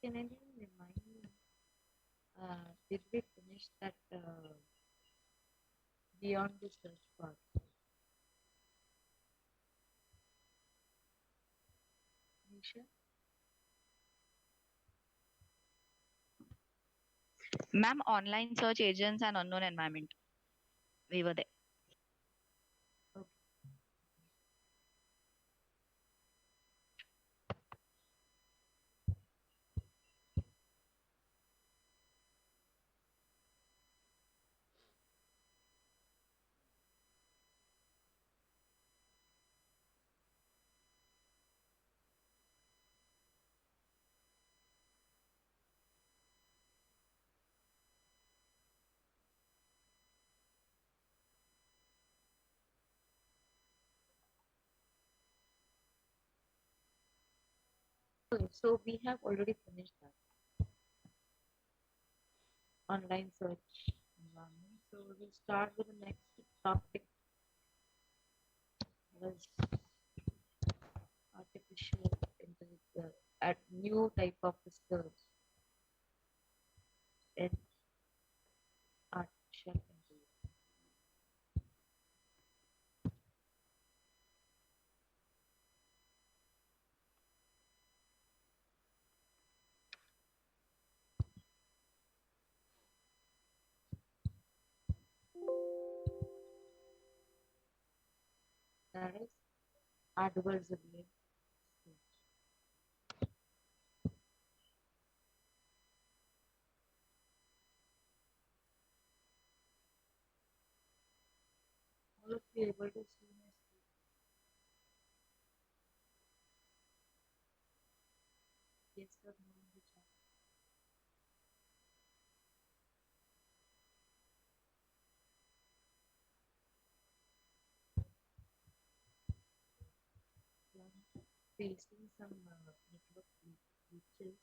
can anyone remind me? Did we finish that beyond the search part? Nisha? Ma'am, online search agents and unknown environment. We were there. Okay. So we have already finished that online search environment. So we'll start with the next topic was artificial intelligence, a new type of research in artificial intelligence. That is adversarial research. All of you able to see my screen? Yes or no in the chat? I'm facing some network glitches.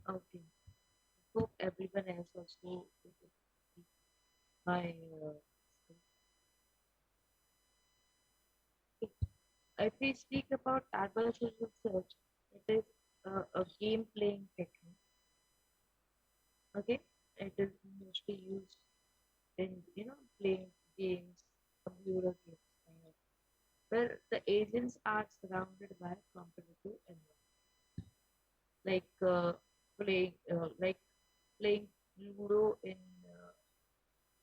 Okay. Hope everyone else also able to see my screen. If we speak about adversarial research, it is a game playing technique. Okay, it is mostly used in playing games, computer games, kind of, where the agents are surrounded by competitive environment, like playing Ludo in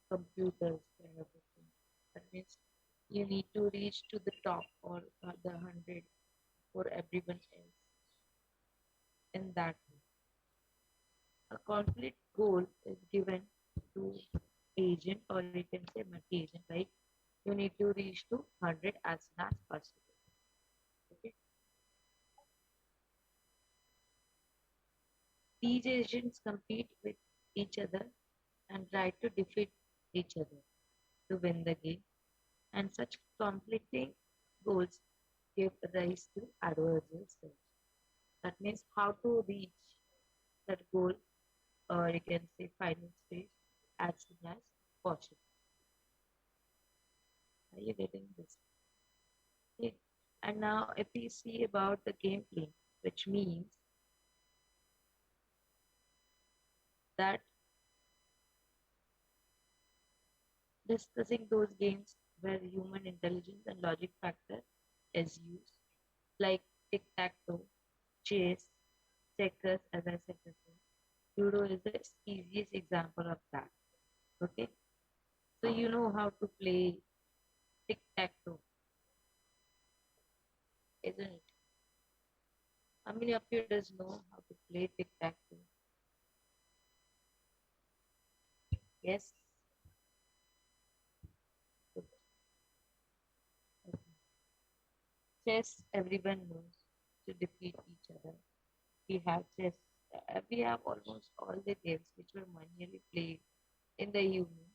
computers, kind of a thing. That means you need to reach to the top or the 100 for everyone else in that way. A conflict goal is given to agent, or you can say multi-agent, like you need to reach to 100 as soon as possible. Okay. These agents compete with each other and try to defeat each other to win the game. And such conflicting goals give rise to adversarial search. That means how to reach that goal, or you can say final stage, as soon as possible. Are you getting this? Okay. And now if we see about the gameplay, which means that discussing those games where human intelligence and logic factor is used, like tic-tac-toe, chess, checkers, as I said before. Ludo is the easiest example of that. Okay, so you know how to play tic-tac-toe, isn't it? How many of you does know how to play tic-tac-toe? Yes. Good. Okay. Chess, everyone knows to defeat each other. We have chess. We have almost all the games which were manually played in the evening.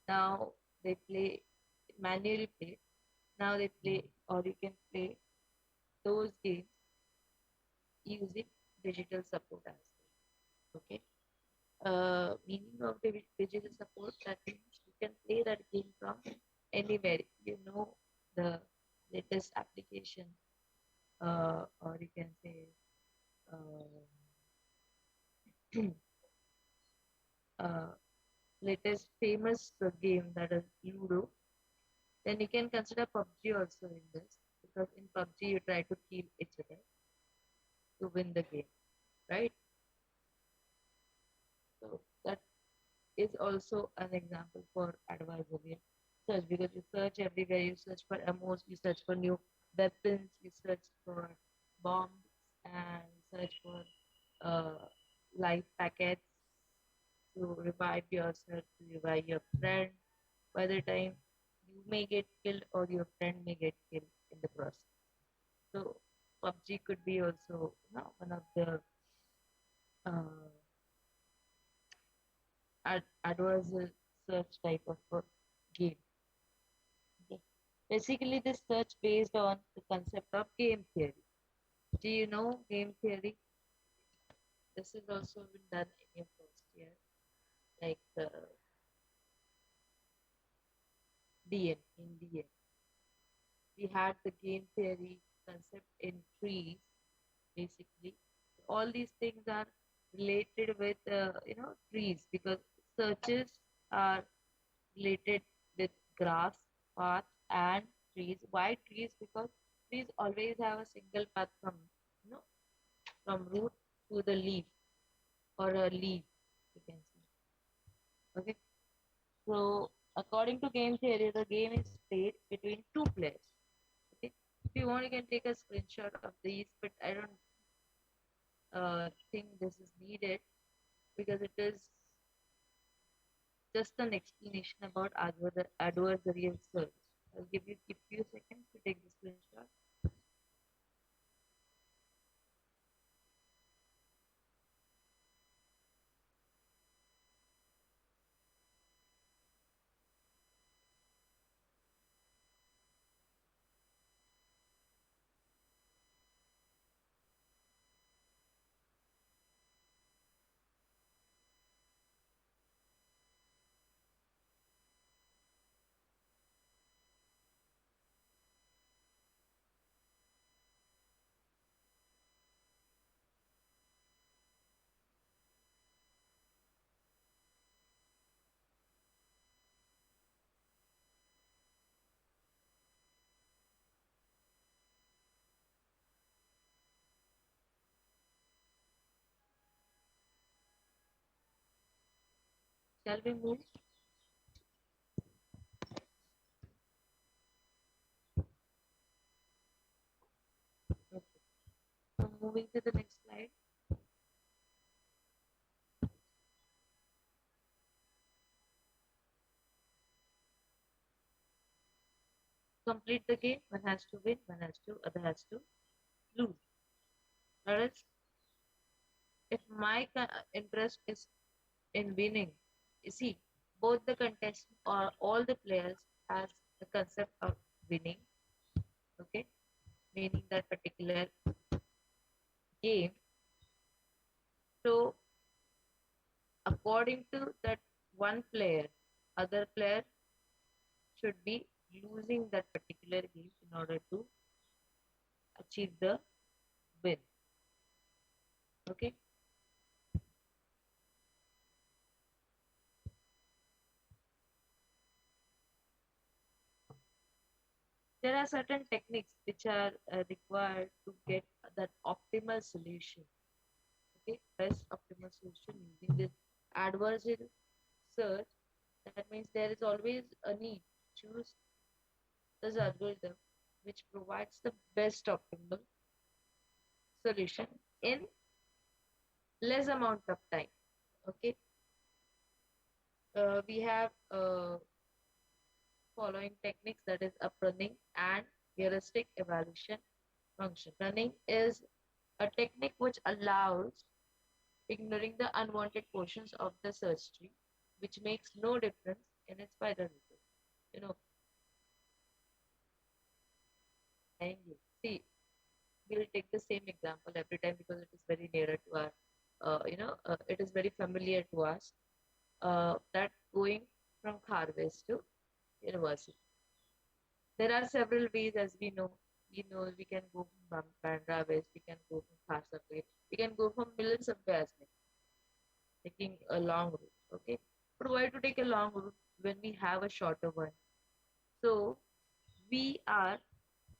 Now they play manually played. Now they play, or you can play those games using digital support as well. Okay. Meaning of the digital support, that means you can play that game from anywhere. You know the latest application, or you can say uh, uh, latest famous game, that is Ludo. Then you can consider PUBG also in this, because in PUBG you try to kill each other to win the game, right? So that is also an example for advisory search, because you search everywhere, you search for ammos, you search for new weapons, you search for bombs, and search for uh, life packets to revive yourself, to revive your friend. By the time you may get killed or your friend may get killed in the process. So PUBG could be also, one of the uh, adverse search type of a game. Okay. Basically, this search based on the concept of game theory. Do you know game theory? This is also been done in your first year, like DN in DN. We had the game theory concept in trees, basically. All these things are related with trees, because searches are related with grass, paths, and trees. Why trees? Because trees always have a single path from you know from root to the leaf, or a leaf, you can say. Okay. So according to game theory, the game is played between two players. Okay. If you want, you can take a screenshot of these, but I don't think this is needed, because it is just an explanation about adversarial search. I'll give you seconds to take the screenshot. Shall we move? Okay. So moving to the next slide. Complete the game. One has to win, one has to, other has to lose. Whereas if my interest is in winning, you see, both the contestants or all the players has the concept of winning. Okay, meaning that particular game. So according to that one player, other player should be losing that particular game in order to achieve the win. Okay. There are certain techniques which are required to get that optimal solution. Okay, best optimal solution using this adversarial search. That means there is always a need to choose this algorithm which provides the best optimal solution in less amount of time. Okay, we have following techniques, that is a pruning and heuristic evaluation function. Pruning is a technique which allows ignoring the unwanted portions of the search tree, which makes no difference in its final result. You know, and see, we'll take the same example every time because it is very nearer to our it is very familiar to us, that going from Kharwes to university. There are several ways, as we know. We know we can go from Bandra West, we can go from Kharsa Way, we can go from Milan Subway as well, taking a long route. Okay, but why to take a long route when we have a shorter one? So we are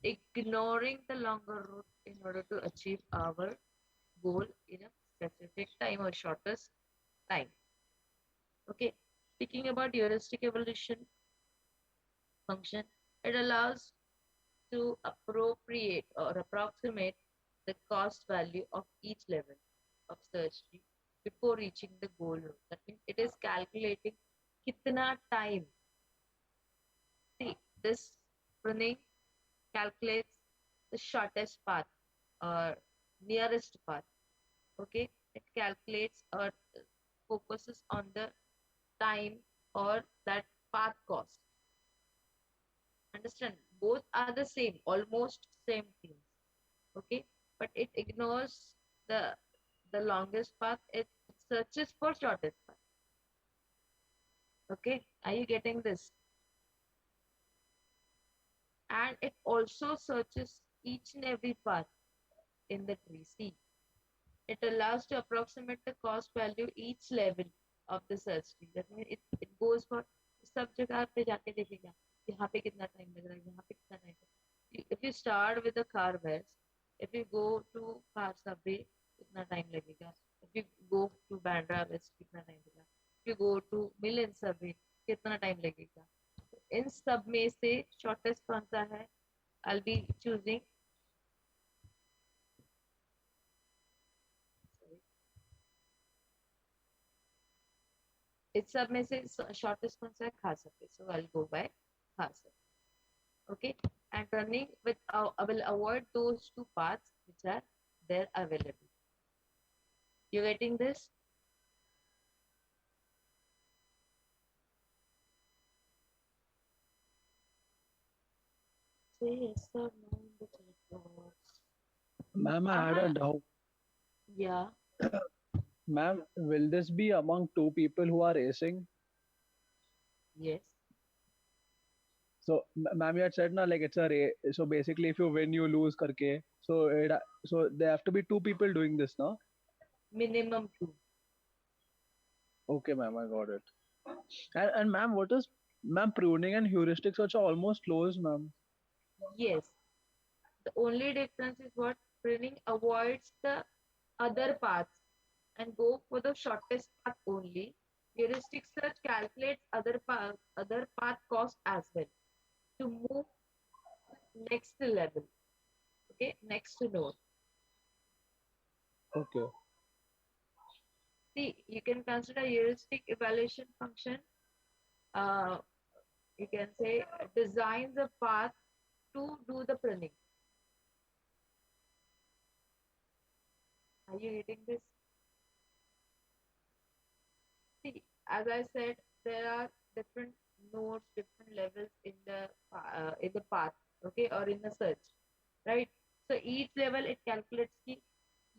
ignoring the longer route in order to achieve our goal in a specific time or shortest time. Okay, speaking about heuristic evolution function, it allows to appropriate or approximate the cost value of each level of search tree before reaching the goal node. That means it is calculating kitna time. See, this pruning calculates the shortest path or nearest path. Okay, it calculates or focuses on the time or that path cost. Understand? Both are the same, almost same things. Okay, but it ignores the the longest path. It searches for shortest path. Okay, are you getting this? And it also searches each and every path in the tree. See, it allows to approximate the cost value each level of the search tree. That means it goes for सब जगह पे जाके देखेगा यहाँ पे कितना time लग रहा है यहाँ पे कितना time. If you start with the car west, if you go to car subway कितना टाइम लगेगा. If you go to Bandra West कितना टाइम लगेगा. If you go to Milan subway कितना टाइम लगेगा. इन सब में से shortest कौन सा है? I'll be choosing. इस सब में से shortest कौन सा है? Khasa. So I'll go by Khasa. Okay, and running with I will avoid those two paths which are there available. You getting this? Say yes or no in the chat box. Ma'am, I had a doubt. Yeah. Ma'am, will this be among two people who are racing? Yes. So, ma'am, you had said na like it's a race. So basically, if you win, you lose, karke. So there have to be two people doing this, no? Minimum two. Okay, ma'am, I got it. And ma'am, what is ma'am pruning and heuristic search are almost close, ma'am. Yes. The only difference is what pruning avoids the other paths and go for the shortest path only. Heuristic search calculates other path cost as well to move next level. Okay, next node. Okay. See, you can consider heuristic evaluation function. Uh, you can say designs a path to do the pruning. Are you getting this? See, as I said, there are different nodes, different levels in the path, okay, or in the search, right? So each level it calculates कि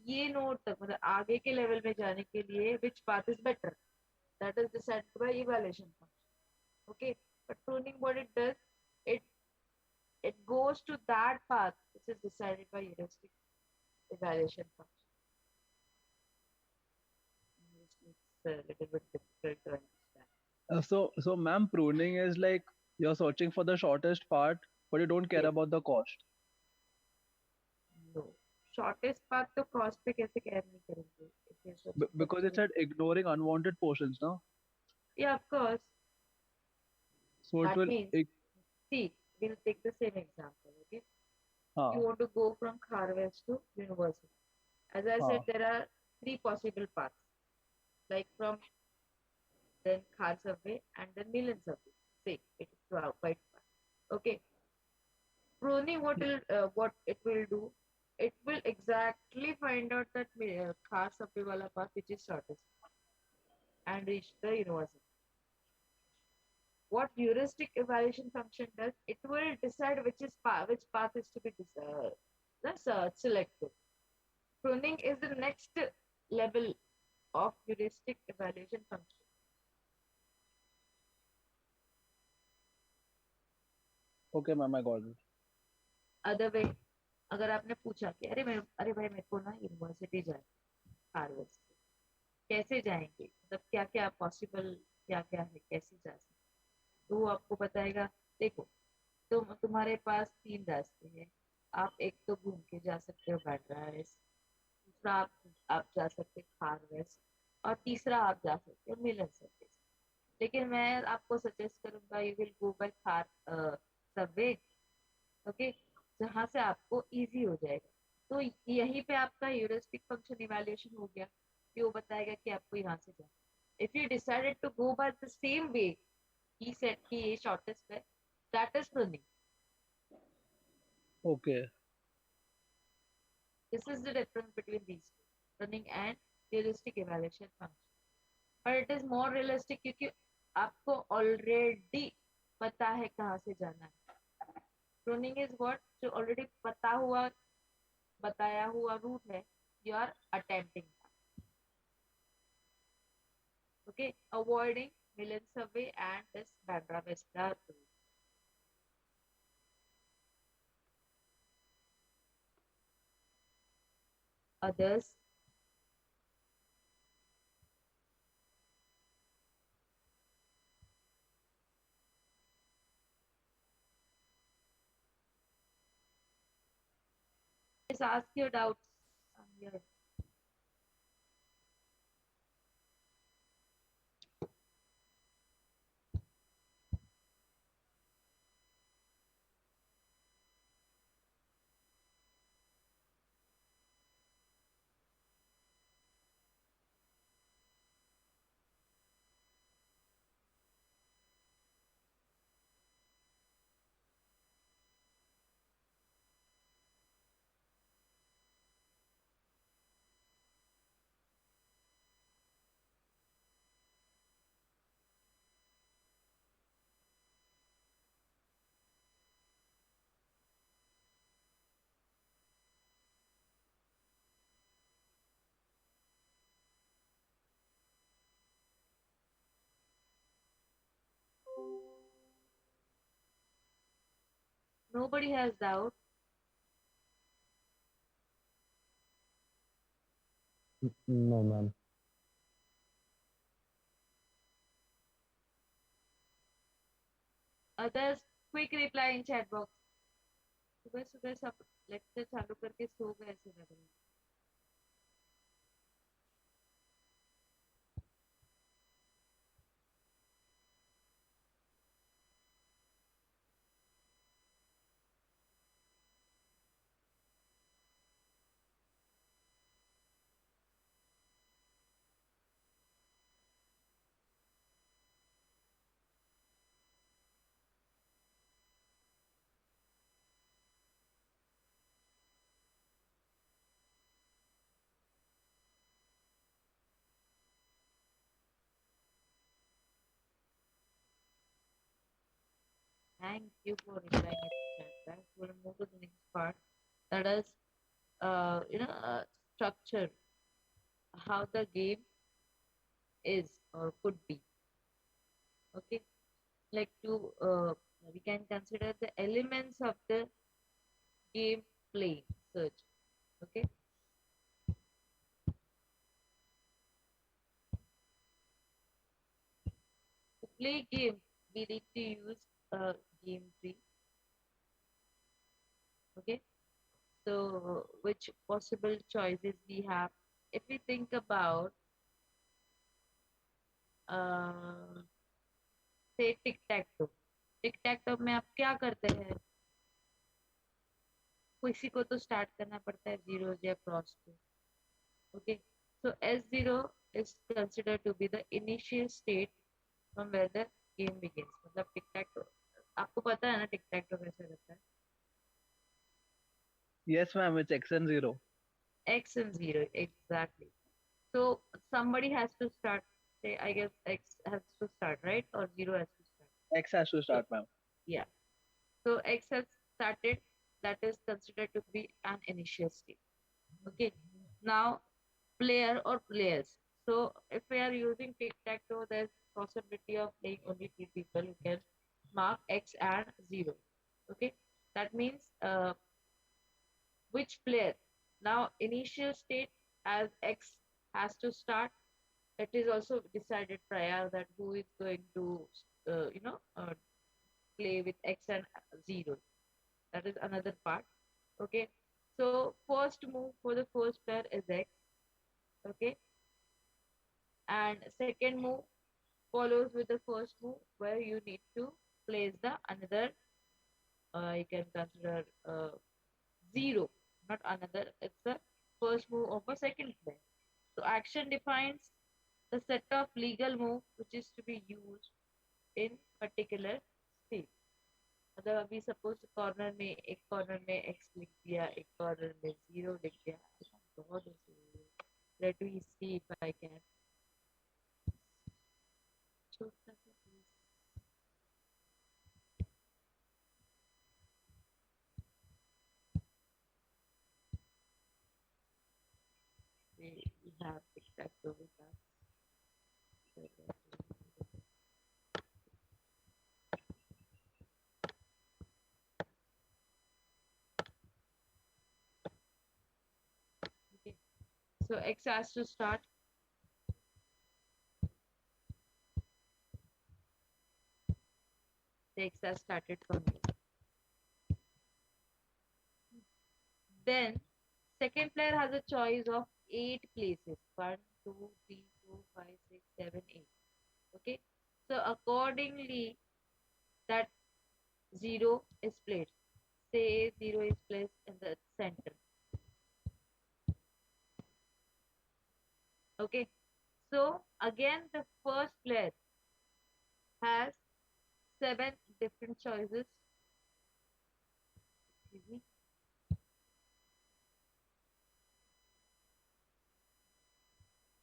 ये node तक मतलब आगे के level में जाने के लिए which path is better. That is decided by evaluation function. Okay, but pruning what it does, it it goes to that path which is decided by heuristic evaluation function. It's a little bit difficult to understand. So ma'am, pruning is like you're searching for the shortest part, but you don't care Yes. about the cost. No. Shortest path तो cost पे कैसे care नहीं करेंगे? If you're searching for Because it the- said ignoring unwanted portions, no? Yeah, of course. So it That will. means, see, we'll take the same example, okay? You Haan, want to go from Kharwes to university. As I said, haan. there are three possible paths, like from then Khar subway and then Milan subway. Say it is quite far. Okay. Pruning what it will do, it will exactly find out that Khar subway wala path which is shortest and reach the university. What heuristic evaluation function does, it will decide which path is to be selected. Pruning is the next level. of heuristic evaluation function. Okay, ma'am, I got it. Other way, अगर आपने पूछा कि अरे भाई मेरे को ना university जाना हार्वर्ड से, कैसे जाएंगे, मतलब क्या क्या पॉसिबल, क्या क्या है, कैसे जा सकते, तो वो आपको बताएगा। देखो, तुम्हारे पास तीन रास्ते हैं। आप एक तो घूम के जा सकते हो बांद्रा वेस्ट, दूसरा आप जा सकते हो खार वेस्ट, और तीसरा आप जा सकते हो मिलन सर्विस। लेकिन मैं आपको सजेस्ट करूंगा you will go by that subway. Okay, जहाँ से आपको इजी हो जाएगा। तो यहीं पे आपका ह्यूरिस्टिक फंक्शन इवैल्यूएशन हो गया कि वो बताएगा कि आपको यहाँ से जाना। If you decided to go by the same way he said कि ये शॉर्टेस्ट है, that is running. Okay. This is the difference between these two, running and heuristic evaluation function. पर इट इज मोर रियलिस्टिक क्योंकि आपको already पता है कहाँ से जाना है। प्रूनिंग इज व्हाट, जो ऑलरेडी पता हुआ बताया हुआ रूट है, you are attempting. Okay, avoiding Milan subway and this Bandra Vista route. others just ask your doubts. I'm here. Nobody has doubt. No, ma'am. Others, quick reply in chat box. सुबह सुबह सब lecture चालू करके सो गए ऐसे लग रहा है। Thank you for replying in the chat. Guys, we'll move to the next part. That is, structure, how the game is or could be. Okay, like we can consider the elements of the game playing search. Okay, to play game, we need to use a game tree. Okay, so which possible choices we have? If we think about uh, say tick tech to में आप क्या करते हैं? किसी को तो start करना पड़ता है जीरो या cross to. Okay, so S0 is considered to be the initial state from where the game begins. मतलब टिक टैक टो, आपको पता है ना टिक टैक टो कैसे रहता है? Yes, ma'am, it's X and 0. X and 0, exactly. So somebody has to start. Say, I guess X has to start, right? Or 0 has to start. X has to So start, ma'am. yeah, so X has started. That is considered to be an initial state. Okay, now player or players. So if we are using tic-tac-toe, there's possibility of playing only two people who can mark X and 0. Okay, that means which player. Now initial state as X has to start. It is also decided prior that who is going to play with X and 0. That is another part. Okay, so first move for the first player is X. Okay, and second move follows with the first move where you need to place the another, you can consider 0, not another, it's the first move of a second player. So action defines the set of legal move which is to be used in particular state. मतलब अभी suppose corner में एक corner में x लिख दिया, एक corner में 0 लिख दिया, ऐसा बहुत ऐसे. Let me see if I can. छोटा सा please. We have tic-tac-toe with us. So okay. So X has to start. The X has started from here. Then second player has a choice of 8 places. 1, 2, 3, 4, 5, 6, 7, 8. Okay. So accordingly, that 0 is placed. Say 0 is placed in the center. Okay. So again, the first player has 7 different choices. Excuse me.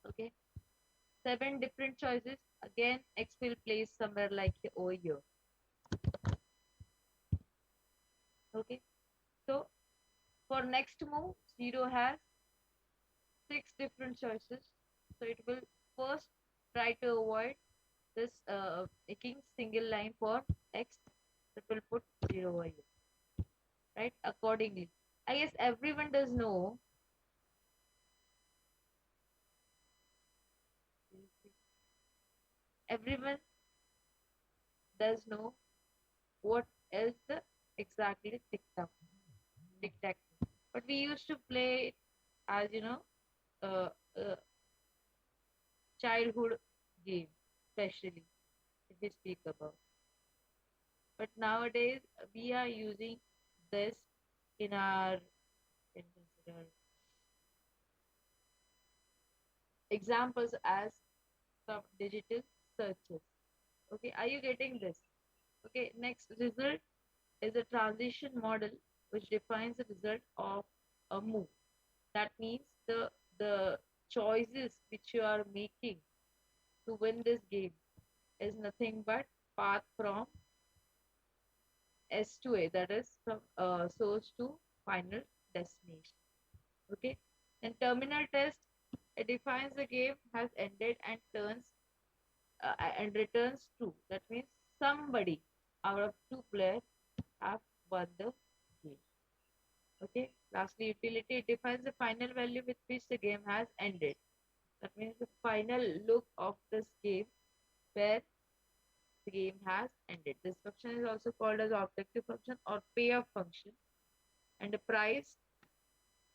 Okay. 7 different choices. Again, X will place somewhere like over here. Okay. So for next move, 0 has 6 different choices. So it will first try to avoid this making single line for X. It will put 0 over here. Right? Accordingly. I guess everyone does know. Everyone does know what is the exactly tic tac. But we used to play it as uh, uh, childhood game, especially if we speak about. But nowadays we are using this in our, can consider examples as some digital searches. Okay, are you getting this? Okay, next result is a transition model which defines the result of a move. That means the choices which you are making to win this game is nothing but path from S to A, that is from source to final destination. Okay, then terminal test, it defines the game has ended and returns true. That means somebody out of two players have won the game. Okay. Lastly, utility, it defines the final value with which the game has ended. That means the final look of this game where the game has ended. This function is also called as objective function or payoff function, and the prize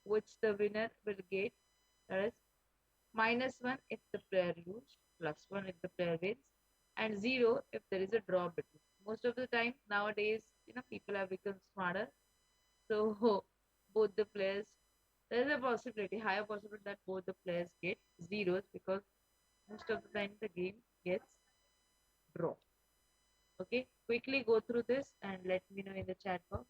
which the winner will get, that is -1 if the player loses, +1 if the player wins, and 0 if there is a draw between. Most of the time nowadays, people have become smarter. So both the players, there is a possibility, higher possibility that both the players get zeros because most of the time the game gets draw. Okay, quickly go through this and let me know in the chat box.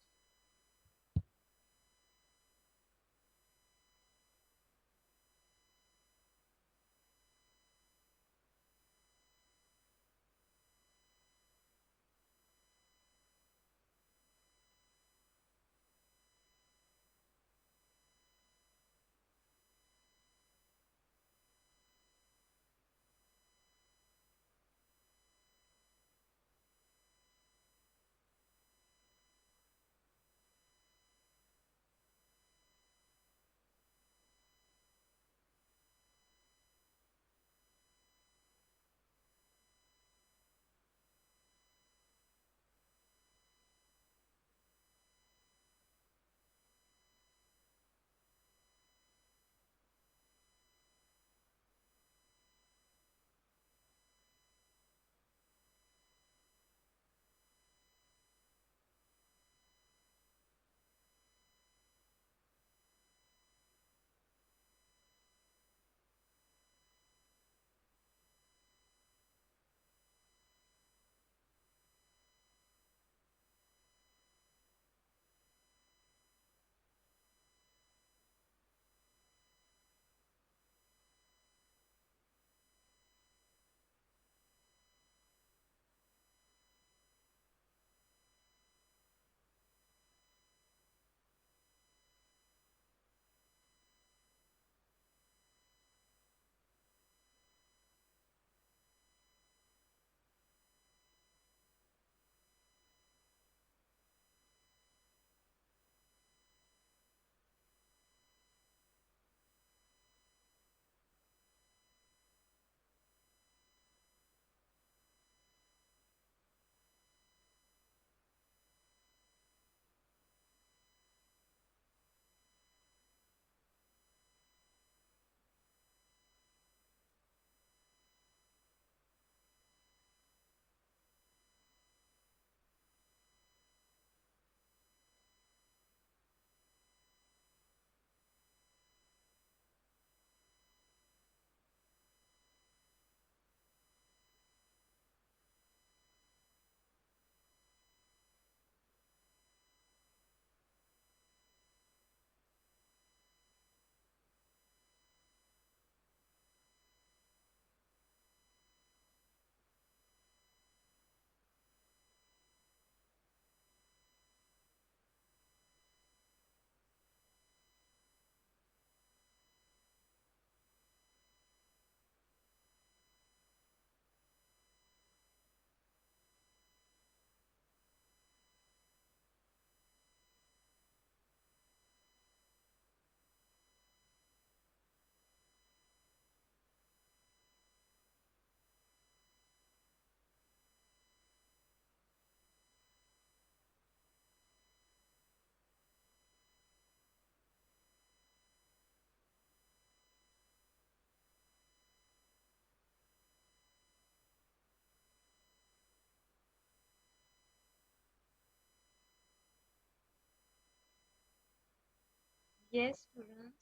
Yes, students,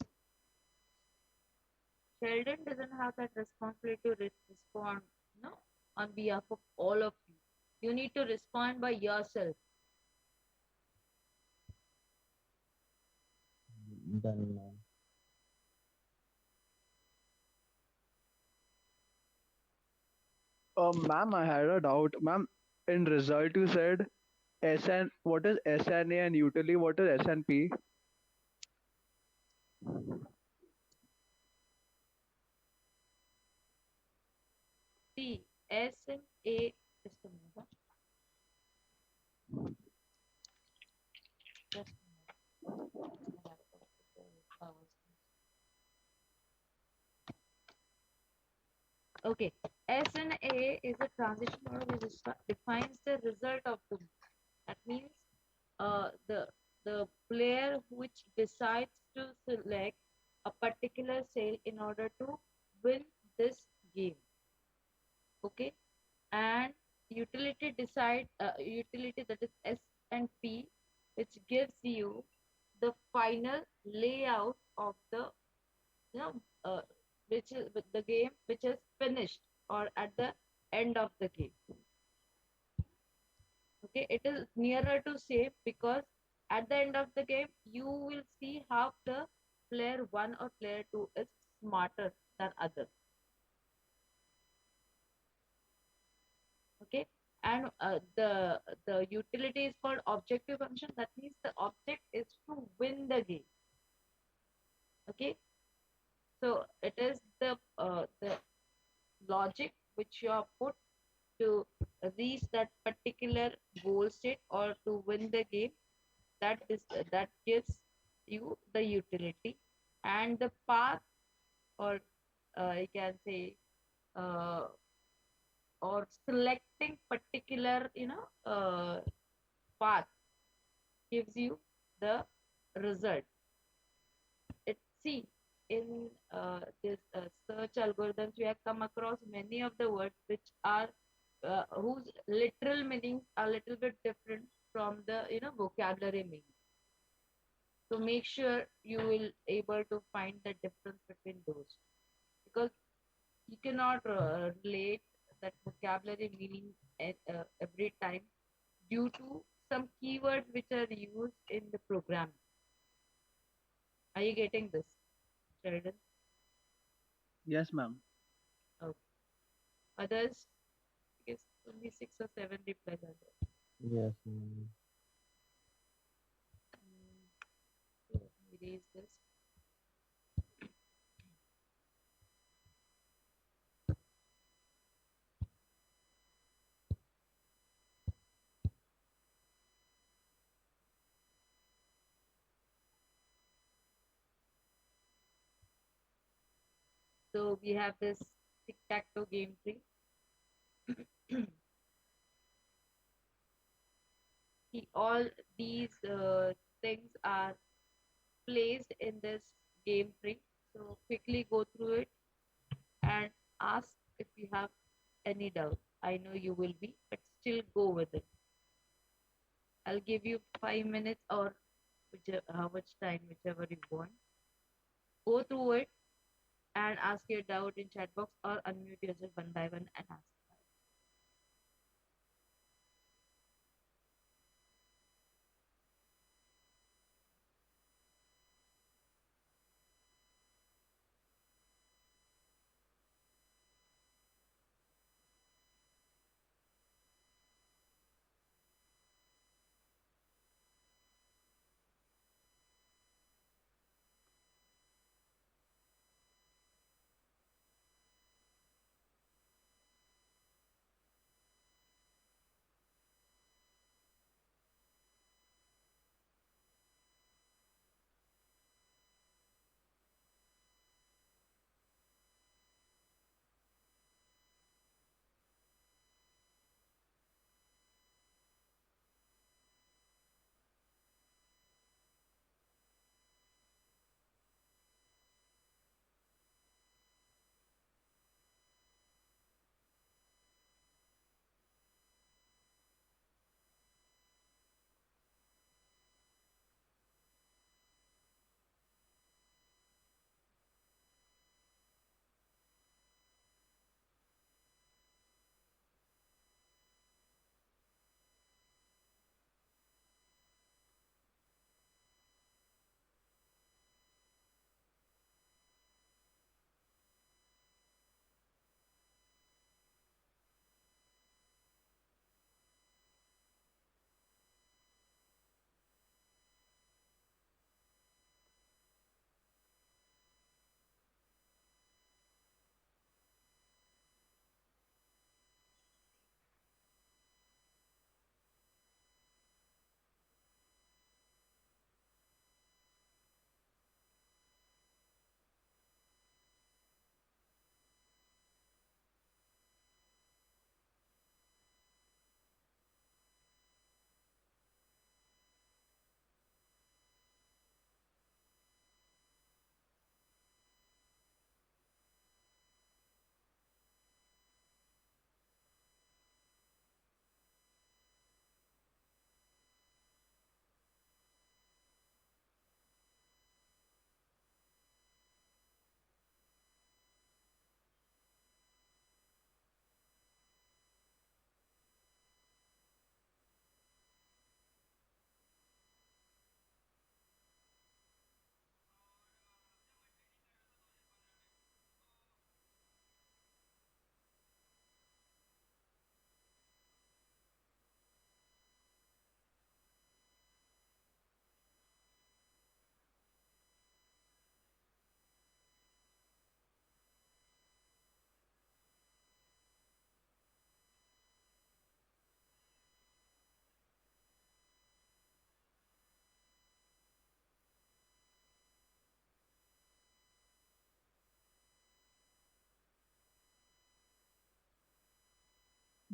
Sheldon doesn't have that responsibility to respond, no, on behalf of all of you. You need to respond by yourself. Done, ma'am. Ma'am, I had a doubt. Ma'am, in result you said SN, what is SNA and utility, what is SNP? See, S and A, just a minute. Just a minute. I have to put the powers. Okay, SNA is a transition model which defines the result of the move. That means the player which decides to select a particular sail in order to win this game. Okay, and utility that is S and P, which gives you the final layout of the, you know uh, which is the game which is finished or at the end of the game. Okay, it is nearer to safe because at the end of the game you will see how the player 1 or player 2 is smarter than other. Okay, and the utility is called objective function. That means the object is to win the game. Okay, so it is the logic which you are put to reach that particular goal state or to win the game, that gives you the utility. And the path, or I can say, uh, or selecting particular, path, gives you the result. It See, in this search algorithms we have come across many of the words which are whose literal meanings are a little bit different from the vocabulary meaning. So make sure you will able to find the difference between those, because you cannot relate that vocabulary meaning every time due to some keywords which are used in the program. Are you getting this, Sheldon? Yes, ma'am. Okay. Others, I guess only 6 or 7 replies are there. Yes, ma'am. So let me erase this. So we have this tic-tac-toe game tree. All these things are placed in this game tree. So quickly go through it and ask if you have any doubt. I know you will be, but still go with it. I'll give you 5 minutes or how much time, whichever you want. Go through it and ask your doubt in chat box or unmute yourself one by one and ask.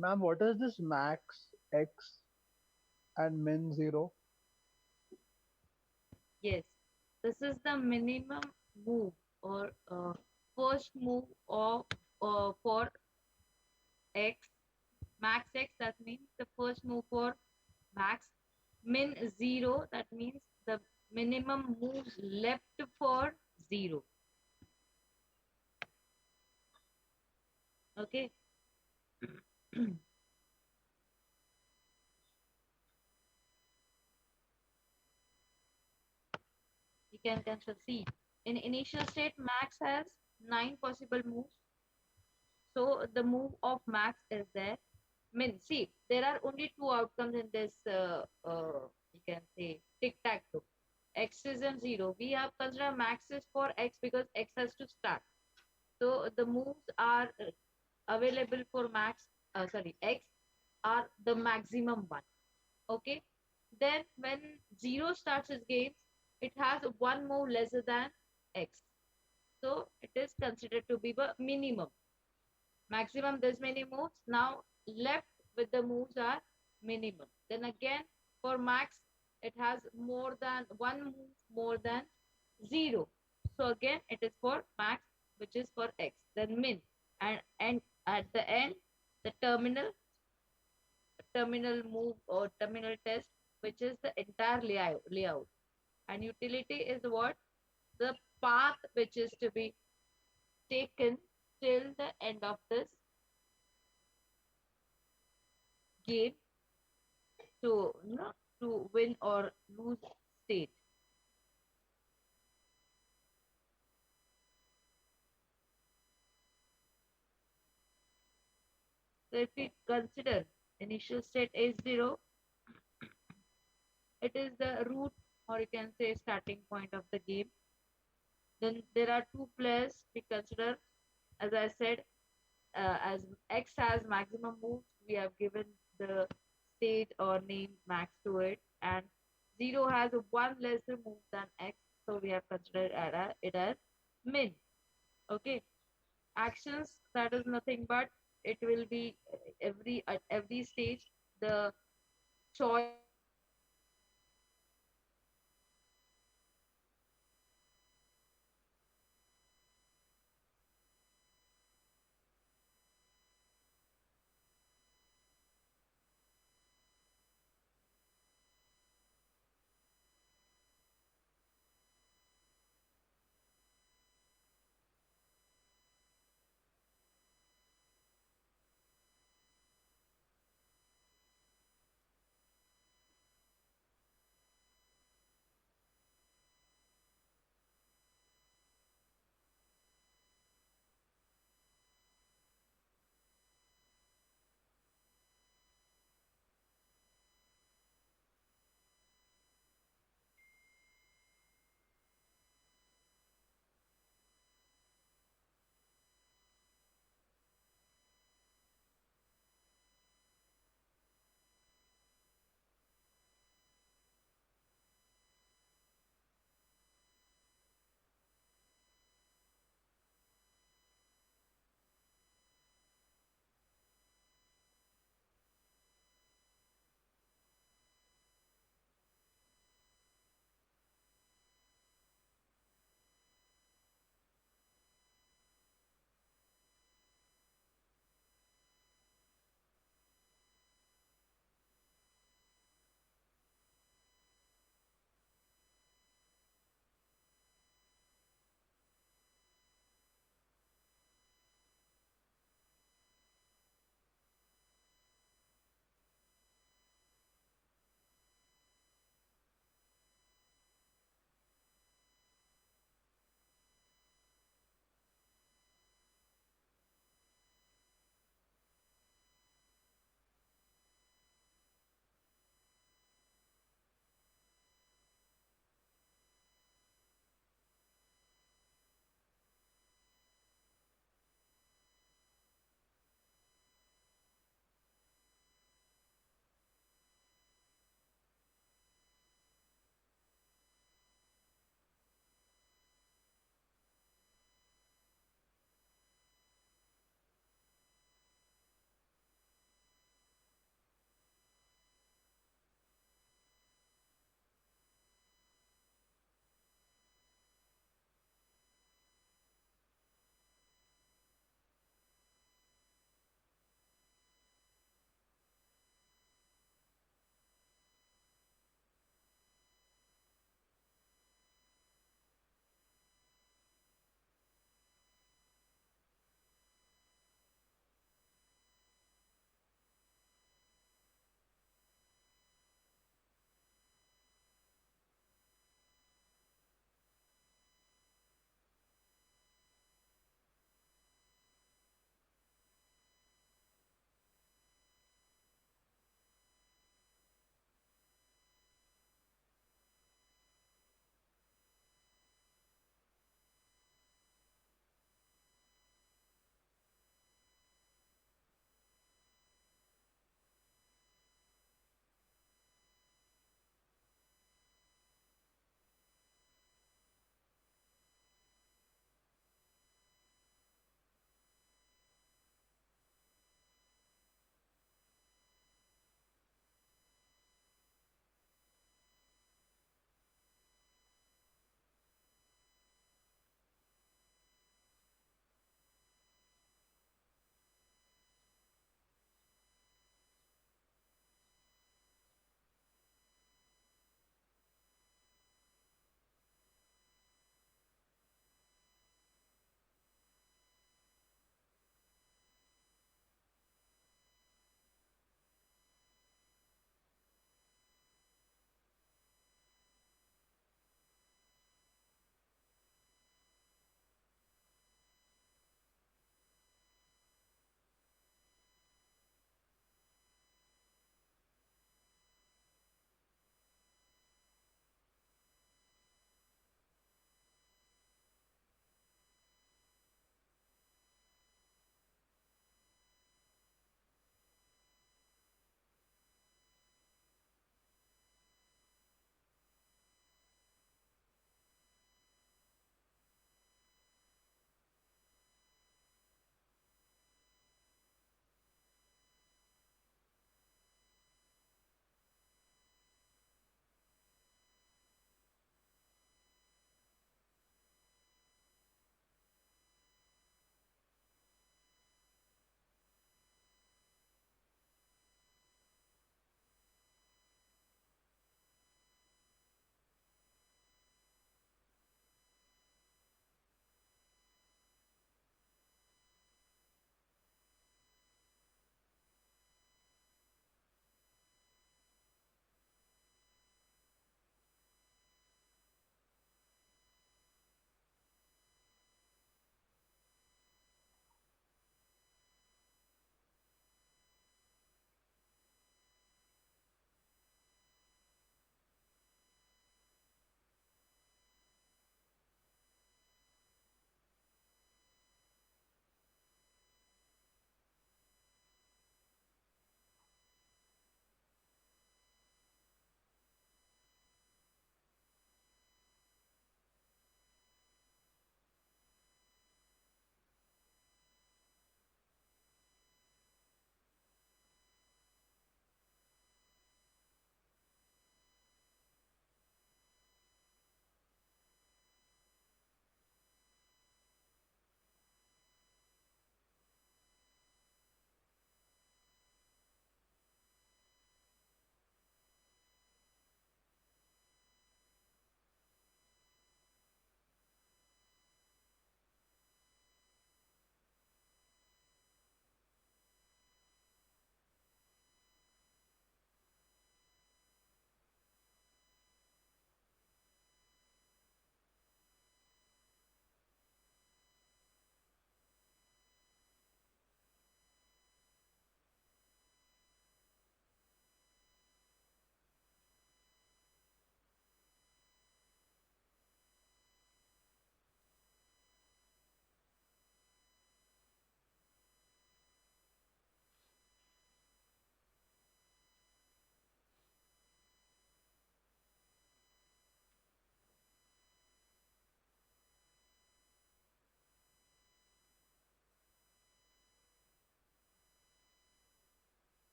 Ma'am, what is this max X and min 0? Yes, this is the minimum move or first move of for X, max X, that means the first move for max. Min 0, that means the minimum moves left for 0. Okay. You can cancel. See, in initial state, max has 9 possible moves. So the move of max is there. Min, see, there are only two outcomes in this, you can say, tic-tac-toe. X is and 0. We have considered max is for X because X has to start. So the moves are available for max, sorry, X are the maximum one. Okay. Then when 0 starts its game, it has one move lesser than X. So it is considered to be the minimum. Maximum this many moves. Now left with the moves are minimum. Then again for max, it has more than one move more than 0. So again it is for max, which is for X. Then min, and at the end the terminal move or terminal test, which is the entire layout. And utility is what? The path which is to be taken till the end of this game to, to win or lose state. So if we consider initial state is 0, it is the root, or you can say starting point of the game. Then there are two players we consider. As I said, as X has maximum moves, we have given the state or name max to it, and 0 has one lesser move than X, so we have considered it as min. Okay, actions, that is nothing but it will be every at every stage the choice of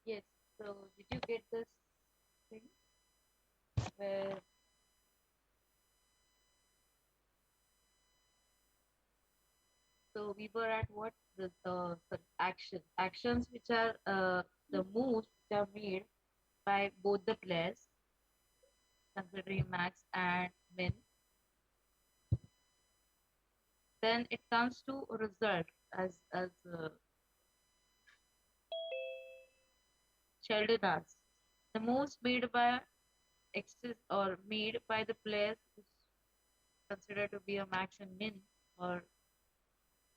Yes. So did you get this thing where so we were at what the actions which are the moves which are made by both the players considering Max and Min. Then it comes to result as Sheldon asks. The moves made by excess or made by the players is considered to be a Max and Min, or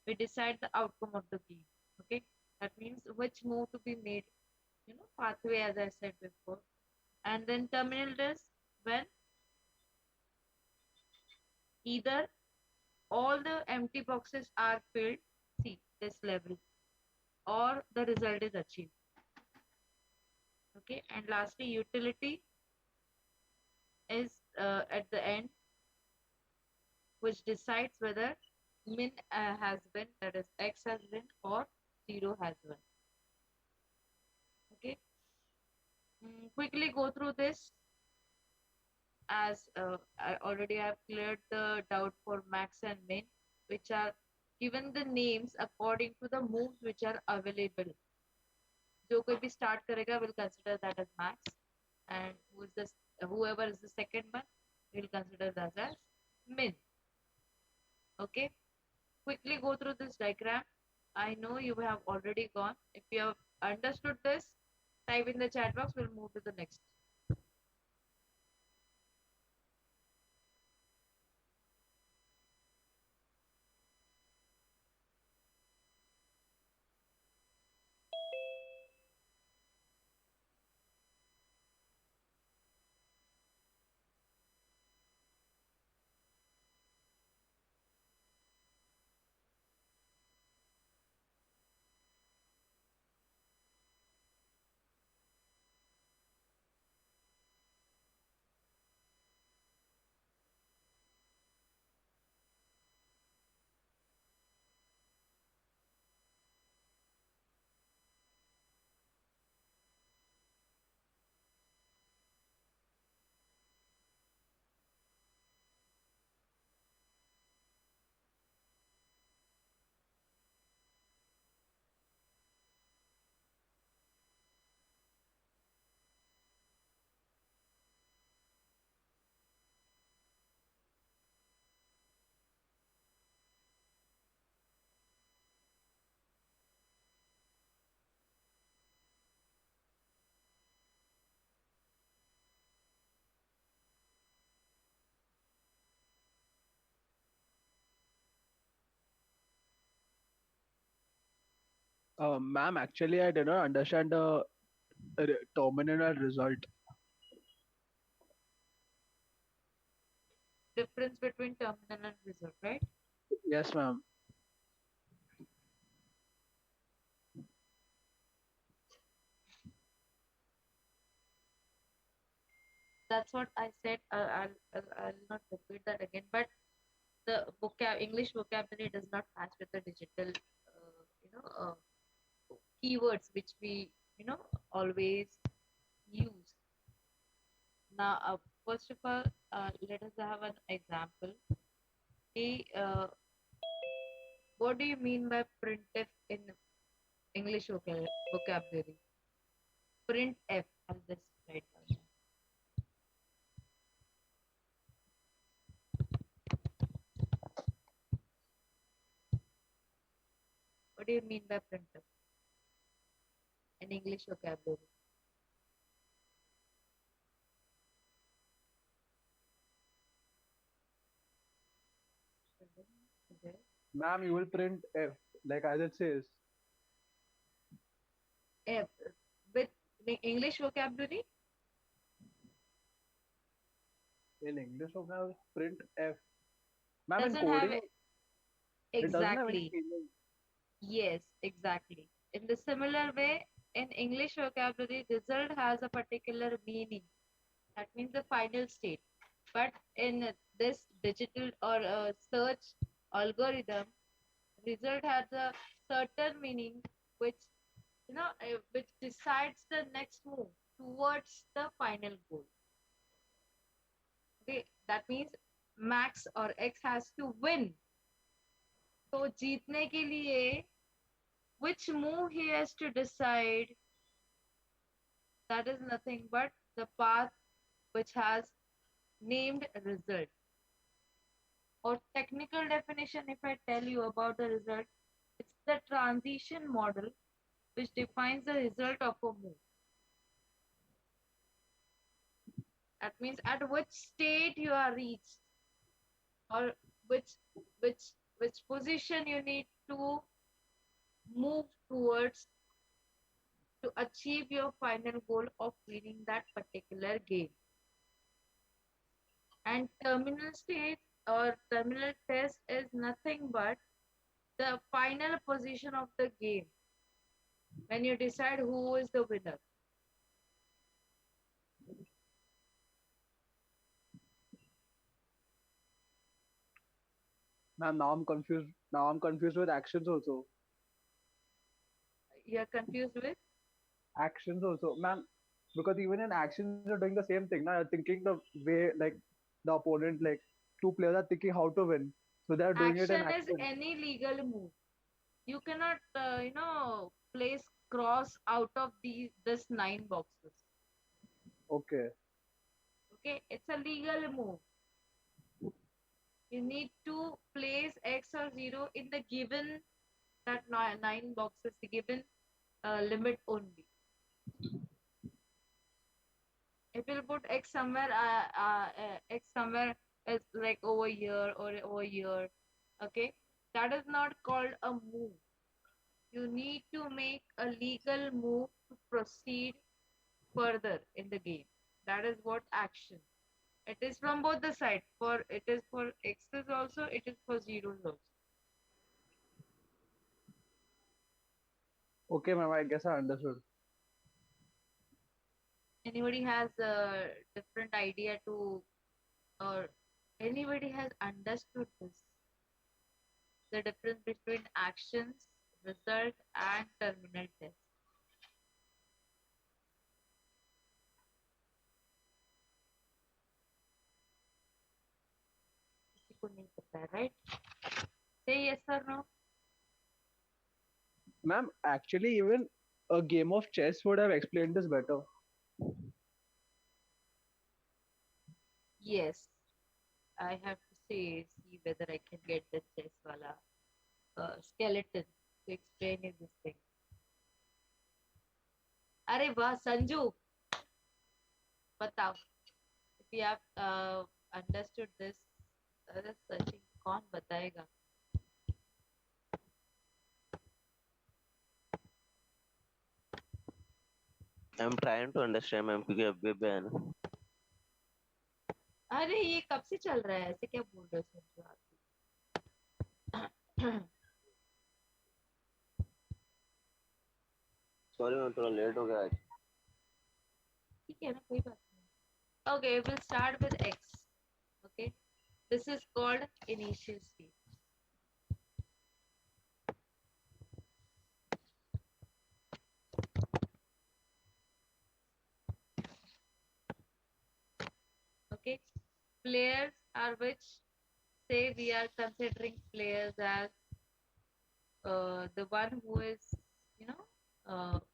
we decide the outcome of the game. Okay, that means which move to be made. Pathway as I said before, and then terminal is when either all the empty boxes are filled, see this level, or the result is achieved. Okay, and lastly, utility is at the end, which decides whether min has been, that is x has been, or 0 has been. Okay, quickly go through this as I already have cleared the doubt for max and min, which are given the names according to the moves which are available. जो कोई भी start करेगा will consider that as max, and whoever is the second one will consider that as min. Okay, quickly go through this diagram. I know you have already gone. If you have understood this, type in the chat box. We'll move to the next. Ma'am, actually, I did not understand the terminal result. Difference between terminal and result, right? Yes, ma'am. That's what I said. I'll not repeat that again. But the English vocabulary does not match with the digital, keywords which we, always use. Now, first of all, let us have an example. What do you mean by printf in English vocabulary? Printf. I'll just write down. What do you mean by printf in English vocabulary? Okay. Ma'am, you will print F, like as it says. F with the English vocabulary. In English vocabulary, print F. Ma'am, in Doesn't have coding, it doesn't have any exactly. meaning. Yes, exactly. In the similar way, in English vocabulary, result has a particular meaning. That means the final state. But in this digital or search algorithm, result has a certain meaning which which decides the next move towards the final goal. Okay, that means Max or X has to win. तो जीतने के लिए which move he has to decide, that is nothing but the path which has named result. Or technical definition, if I tell you about the result, it's the transition model which defines the result of a move. That means at which state you are reached, or which which which position you need to move towards to achieve your final goal of winning that particular game. And terminal stage or terminal test is nothing but the final position of the game when you decide who is the winner. Ma'am, now I'm confused. Now I'm confused with actions also. You're confused with? Actions also, ma'am, because even in actions you're doing the same thing. Now you're thinking the way like the opponent, like two players are thinking how to win, so they're doing it in Action is action. any legal move. You cannot, place cross out of this 9 boxes. Okay. Okay, it's a legal move. You need to place X or 0 in the given that 9 boxes, the given limit only. If you put X somewhere is like over here or over here, okay, that is not called a move. You need to make a legal move to proceed further in the game. That is what action. It is from both the sides. For it is for X's also, it is for zeros also. Okay, ma'am, I guess I understood. Anybody has a different idea to, or anybody has understood this? The difference between actions, result, and terminal test. किसी को नहीं पता है, right? Say yes or no. Ma'am, actually, even a game of chess would have explained this better. Yes, I have to see whether I can get the chess wala skeleton to explain you this thing. अरे वाह संजू, बताओ. If you have understood this, Sachin कौन बताएगा? I'm trying to understand, ma'am, क्योंकि अभी भी है ना. अरे ये कब से चल रहा है, ऐसे क्या बोल रहे हो संजू आप? Sorry, मैं थोड़ा लेट हो गया आज. ठीक है ना, कोई बात नहीं. Okay, we'll start with X. Okay, this is called initial state. Okay, players are which, say we are considering players as the one who is,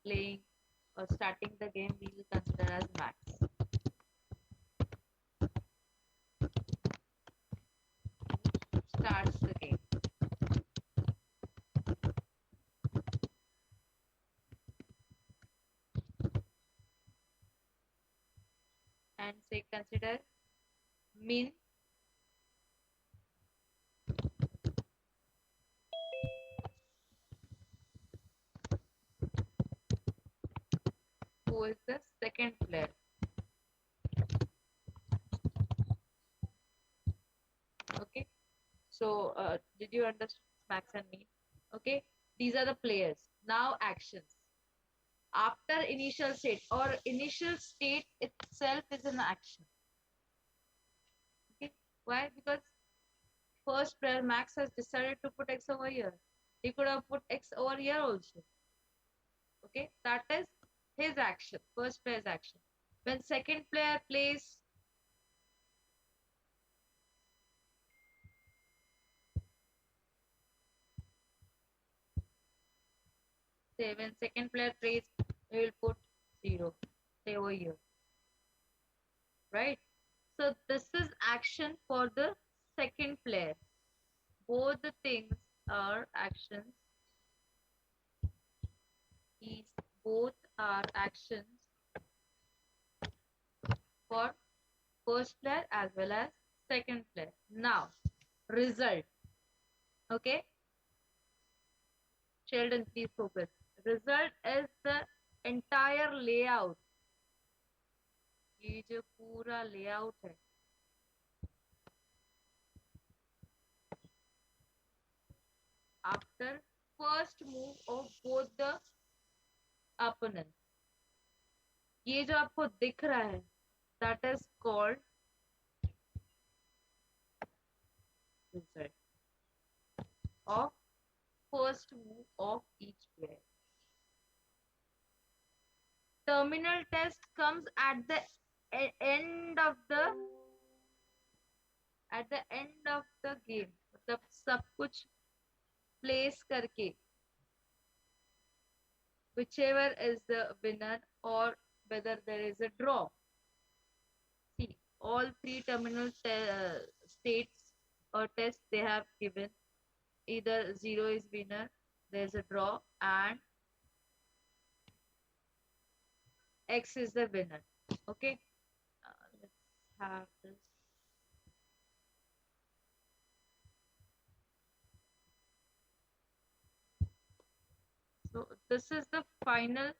playing or starting the game, we will consider as Max. Starts the game. And say consider Min. Who is the second player. Okay, so did you understand Max and Min? Okay, these are the players. Now actions. After initial state, or initial state itself is an action. Okay, why? Because first player Max has decided to put X over here. He could have put X over here also. Okay, that is his action, first player's action. When second player plays, say when second player plays, we will put 0, say over here, right? So this is action for the second player. Both the things are actions. These both are actions for first player as well as second player. Now, result. Okay, Sheldon, please focus. Result is the entire layout. ये जो पूरा layout है, after first move of both the opponents. ये जो आपको दिख रहा है, that is called result of first move of each player. Terminal test comes at the end of the game. मतलब सब कुछ place करके, whichever is the winner or whether there is a draw. See, all three terminal states or tests they have given. Either 0 is winner, there is a draw, and X is the winner. Okay, let's have this. So this is the final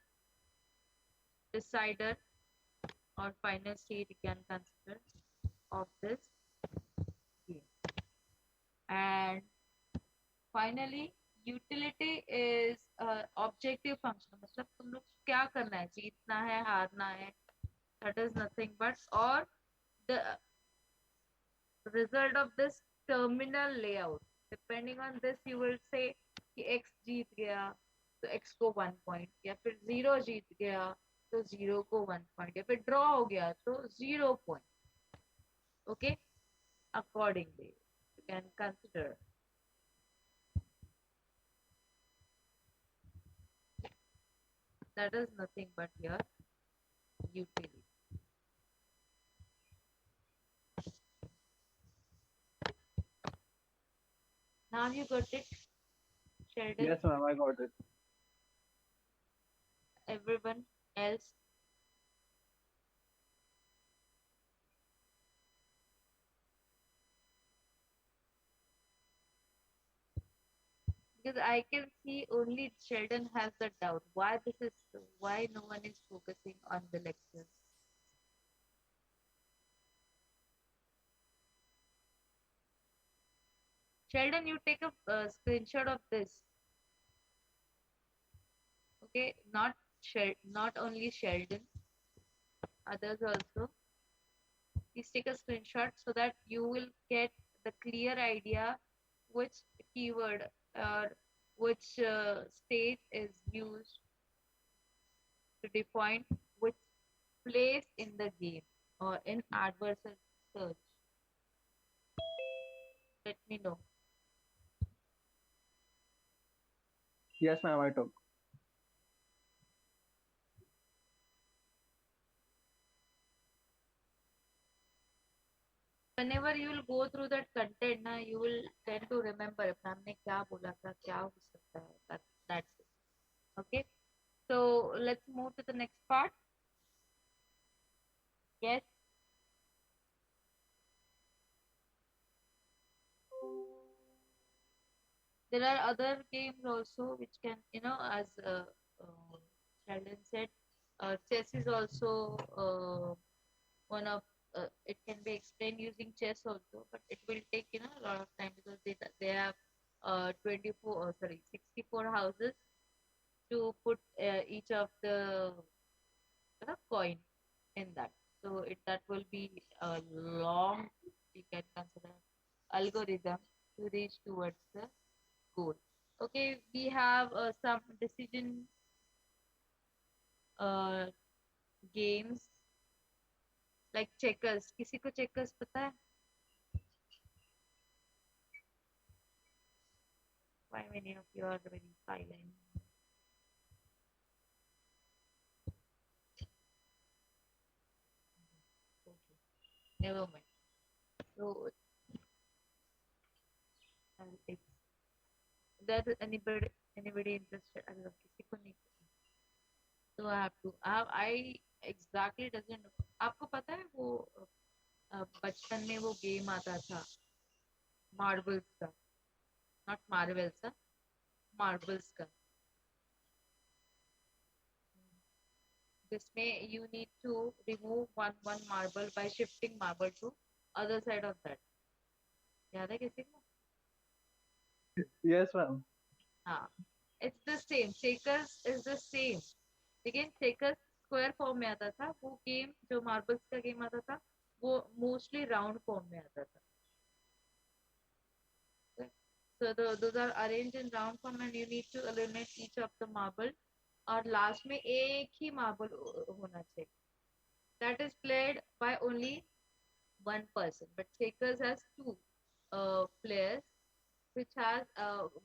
decider or final state you can consider of this game. And finally, utility is objective function. मतलब तुम लोग क्या करना है, जीतना है, हारना है, that is nothing but, or the result of this terminal layout. Depending on this, you will say कि x जीत गया तो x को 1 point, या फिर 0 जीत गया तो 0 को 1 point, या फिर draw हो गया तो 0 point. Okay, accordingly you can consider. That is nothing but your utility. Now you got it, Sheldon. Yes, ma'am, I got it. Everyone else. Because I can see only Sheldon has the doubt. Why this is so? Why no one is focusing on the lecture? Sheldon, you take a screenshot of this. Okay, not only Sheldon, others also. Please take a screenshot so that you will get the clear idea which keyword or which state is used to define which place in the game or in adversarial search. Let me know. Yes, ma'am, I took. Whenever you will go through that content, na, you will tend to remember ma'am ने क्या बोला था, क्या हो सकता है. That's it. Okay. So let's move to the next part. Yes. There are other games also which can, as Sheldon said, chess is also one of, it can be explained using chess also, but it will take, a lot of time because they have 24, sorry, 64 houses to put each of the coin in that. So that will be a long, we can consider, algorithm to reach towards the goal. Okay, we have some decision uh, games like checkers. किसी को checkers पता है? Why many of you are very silent? Okay, never mind. So, it's that anybody interested? अगर किसी को नहीं पता, so I have to. I exactly doesn't know. आपको पता है वो बचपन में वो गेम आता था मार्बल्स का, नॉट मार्वल्स का, मार्बल्स का, जिसमें you need to remove one marble by shifting marble to other side of that. याद है किसी को? Yes, ma'am. हाँ, it's the same. Checkers is the same. लेकिन checkers स्क्वायर फॉर्म में आता था, वो गेम जो मार्बल्स का गेम आता था वो मोस्टली राउंड फॉर्म में आता था. So those are arranged in round form and you need to eliminate each of the marble. और लास्ट में एक ही मार्बल होना चाहिए. That is played by only one person. But checkers has two players, which has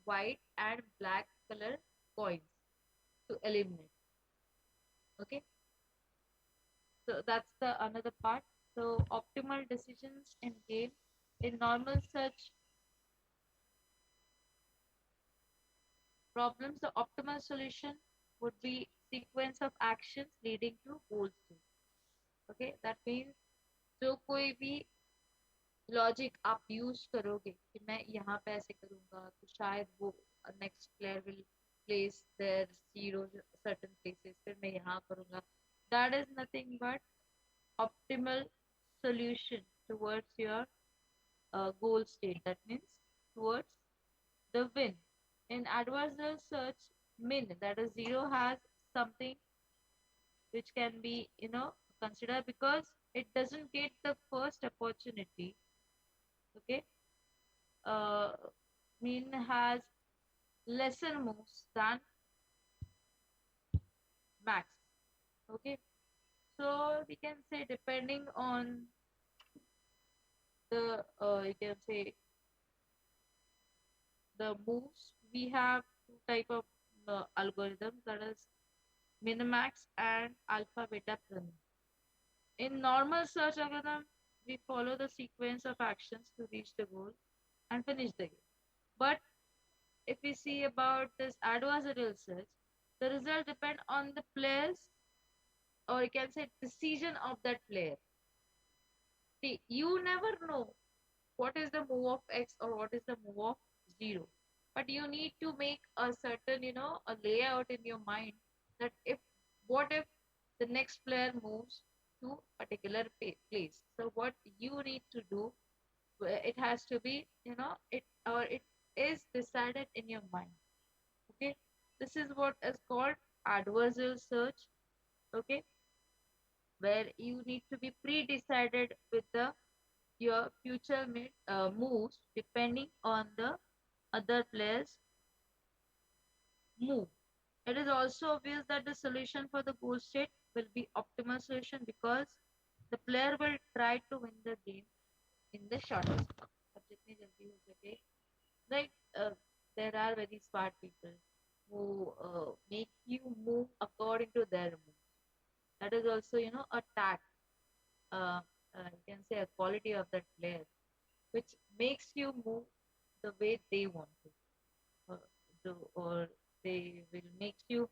white and black color coins to eliminate. Okay, so that's the another part. So optimal decisions in game. In normal search problems, the optimal solution would be sequence of actions leading to goal state. Okay, that means जो कोई भी logic आप use करोगे कि मैं यहाँ पे ऐसे करूंगा तो शायद वो next player will place there zero certain places, फिर मैं यहाँ करूंगा. That is nothing but optimal solution towards your goal state. That means towards the win. In adversarial search, min, that is zero, has something which can be considered because it doesn't get the first opportunity. Okay, uh, min has lesser moves than max. Okay, so we can say depending on the you can say the moves, we have two type of algorithms, that is minimax and alpha beta pyramid. In normal search algorithm, we follow the sequence of actions to reach the goal and finish the game. But if we see about this adversarial search, the result depend on the players, or you can say decision of that player. See, you never know what is the move of X or what is the move of zero. But you need to make a certain, a layout in your mind that if what if the next player moves to particular place. So what you need to do, it has to be, it or it is decided in your mind. Okay, this is what is called adversarial search. Okay, where you need to be pre-decided with the your future moves depending on the other player's move. It is also obvious that the solution for the goal state will be optimal solution because the player will try to win the game in the shortest time. अब जितनी जल्दी हो सके. Like there are very smart people who make you move according to their move. That is also a tact. Uh, you can say a quality of that player, which makes you move the way they want to, or they will make you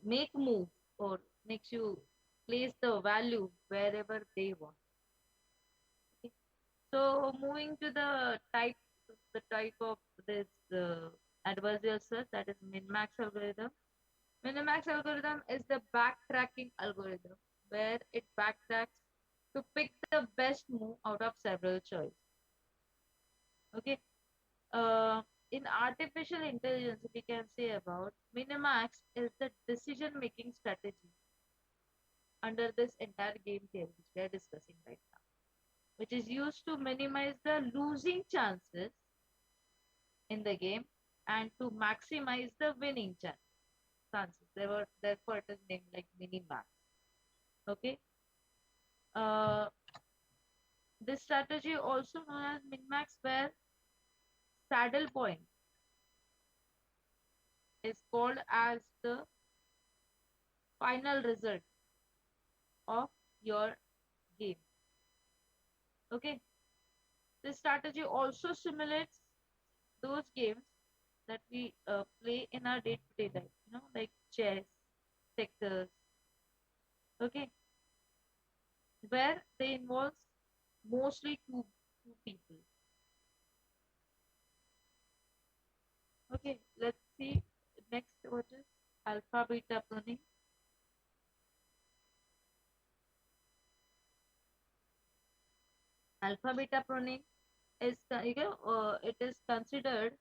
make move or makes you place the value wherever they want. Okay. So moving to the type of this adversarial search, that is min-max algorithm. Min-max algorithm is the backtracking algorithm where it backtracks to pick the best move out of several choices. Okay. In artificial intelligence, we can say about Minimax is the decision making strategy under this entire game theory which we are discussing right now, which is used to minimize the losing chances in the game and to maximize the winning chance. chances. Therefore it is named like Minimax. Okay. Uh, this strategy also known as Minimax, where saddle point is called as the final result of your game. Okay. This strategy also simulates those games that we play in our day-to-day life, like chess, checkers, okay, where they involve mostly two people. Okay, let's see next what is alpha beta pruning. Alpha beta pruning is it is considered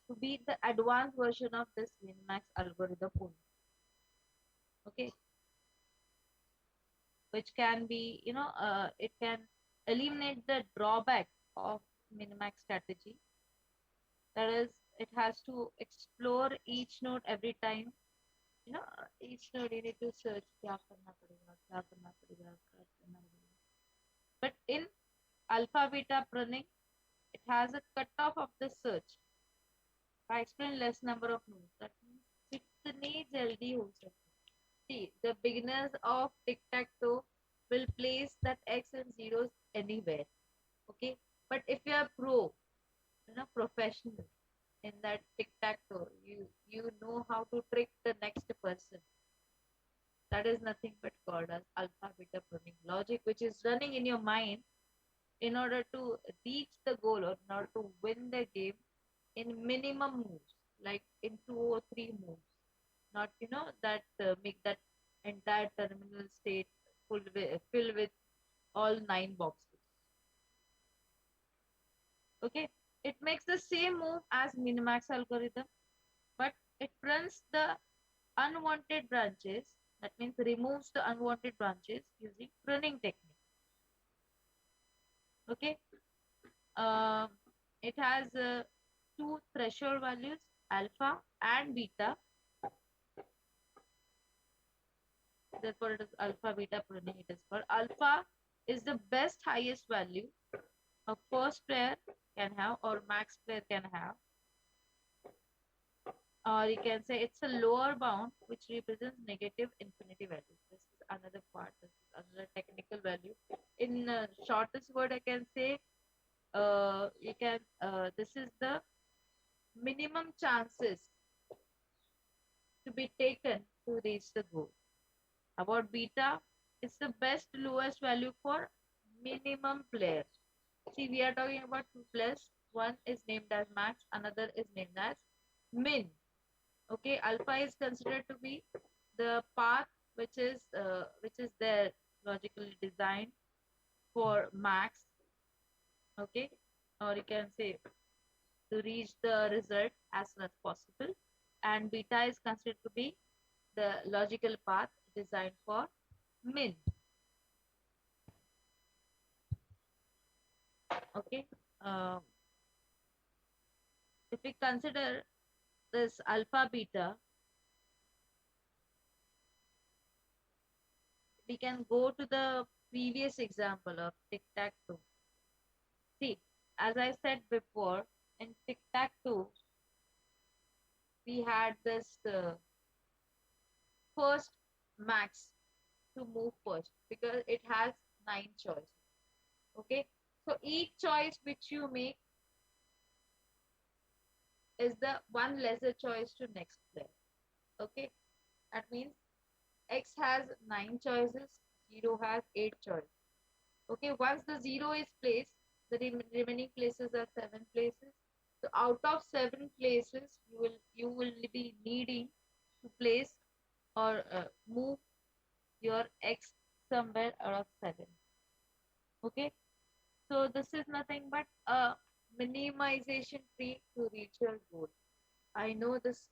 to be the advanced version of this Winmax algorithm only. Okay, which can be it can eliminate the drawback of minimax strategy. That is, it has to explore each node every time. Each node you need to search kya karna padega, kya karna padega, kya karna padega. But in alpha beta pruning, it has a cutoff of the search by explain less number of nodes. That means कितनी जल्दी हो सकती. See, the beginners of tic-tac-toe will place that X and zeros anywhere. Okay, but if you are professional in that tic-tac-toe, you know how to trick the next person. That is nothing but called as alpha beta pruning logic, which is running in your mind in order to reach the goal or in order to win the game in minimum moves, like in 2 or 3 moves, not that make that entire terminal state fill with all 9 boxes. Okay, it makes the same move as minimax algorithm, but it runs the unwanted branches. That means removes the unwanted branches using pruning technique. Okay, um, it has two threshold values, alpha and beta. Therefore, it is alpha beta pruning. It is called alpha is the best highest value a first player can have or max player can have, or you can say it's a lower bound which represents negative infinity value. This is another part. This is another technical value. In shortest word, I can say you can. This is the minimum chances to be taken to reach the goal. About beta, it's the best lowest value for minimum player. See, we are talking about two players. One is named as max, another is named as min. Okay, alpha is considered to be the path which is there logically designed for max. Okay, or you can say to reach the result as soon as possible, and beta is considered to be the logical path designed for min. Okay, um, if we consider this alpha beta, we can go to the previous example of tic tac toe. See, as I said before, in tic tac toe, we had this first max to move first because it has 9 choices. Okay, so each choice which you make is the one lesser choice to next player. Okay, that means X has 9 choices, zero has 8 choices. Okay, once the zero is placed, the remaining places are 7 places. So out of 7 places, you will be needing to place or move your X somewhere out of 7. Okay, so this is nothing but a minimization tree to reach your goal. I know this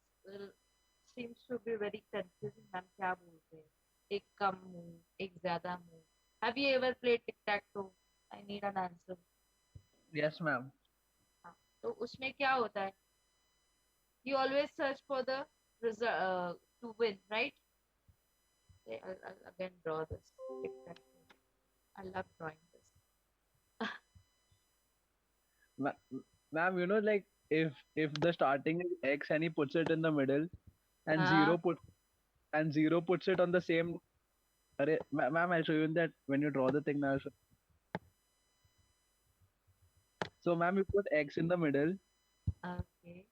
seems to be very confusing. हम क्या बोलते हैं? एक कम move, एक ज़्यादा move. Have you ever played tic tac toe? I need an answer. Yes, ma'am. हाँ, तो उसमें क्या होता है? You always search for the result to win, right? Okay, I'll again draw this. Tic-tac-toe. I love drawing this. Ma- Ma'am, like if the starting is X and he puts it in the middle and Uh, zero puts it on the same. Ma'am, I'll show you in that when you draw the thing now. So ma'am, you put X in the middle okay.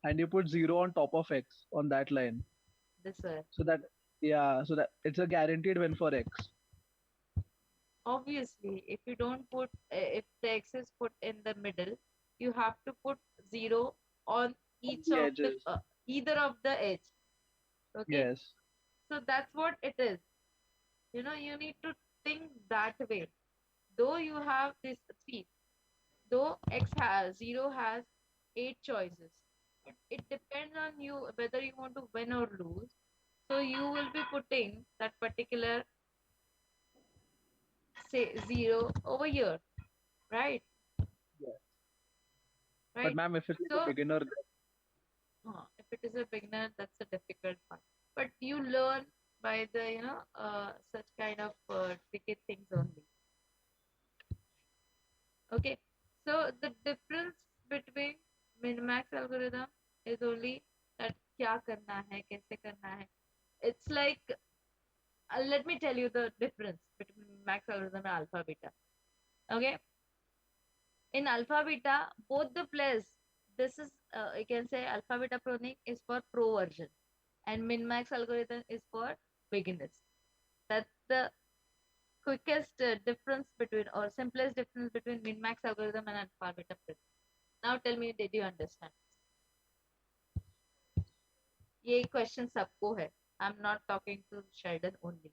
and you put zero on top of X on that line. This way. So that yeah, so that it's a guaranteed win for X. Obviously, if you don't put, if the X is put in the middle, you have to put zero on On each the of the edges. either of the edge. Okay, Yes. so that's what it is. You need to think that way. Though you have this, see, though zero has 8 choices, it depends on you whether you want to win or lose. So you will be putting that particular, say, zero over here, right? Yes. But Right. ma'am, if it's like a So beginner, if it is a beginner, that's a difficult part. But you learn by the, such kind of tricky things only. Okay. So the difference between min-max algorithm is only that क्या करना है, कैसे करना है. It's like, let me tell you the difference between max algorithm and alpha beta. Okay. In alpha beta, both the players, this is, you can say alpha beta proning is for pro version and min max algorithm is for beginners. That's the quickest difference between, or simplest difference between min max algorithm and alpha beta proning. Now tell me, did you understand? ये question सबको है. I'm not talking to Sheldon only.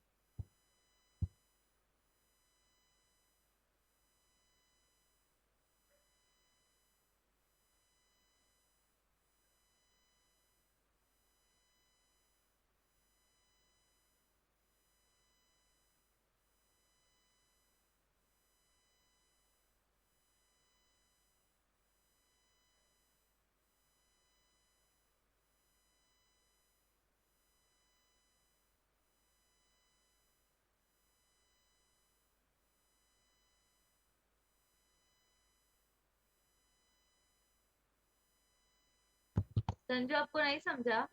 Sanju आपको नहीं समझा?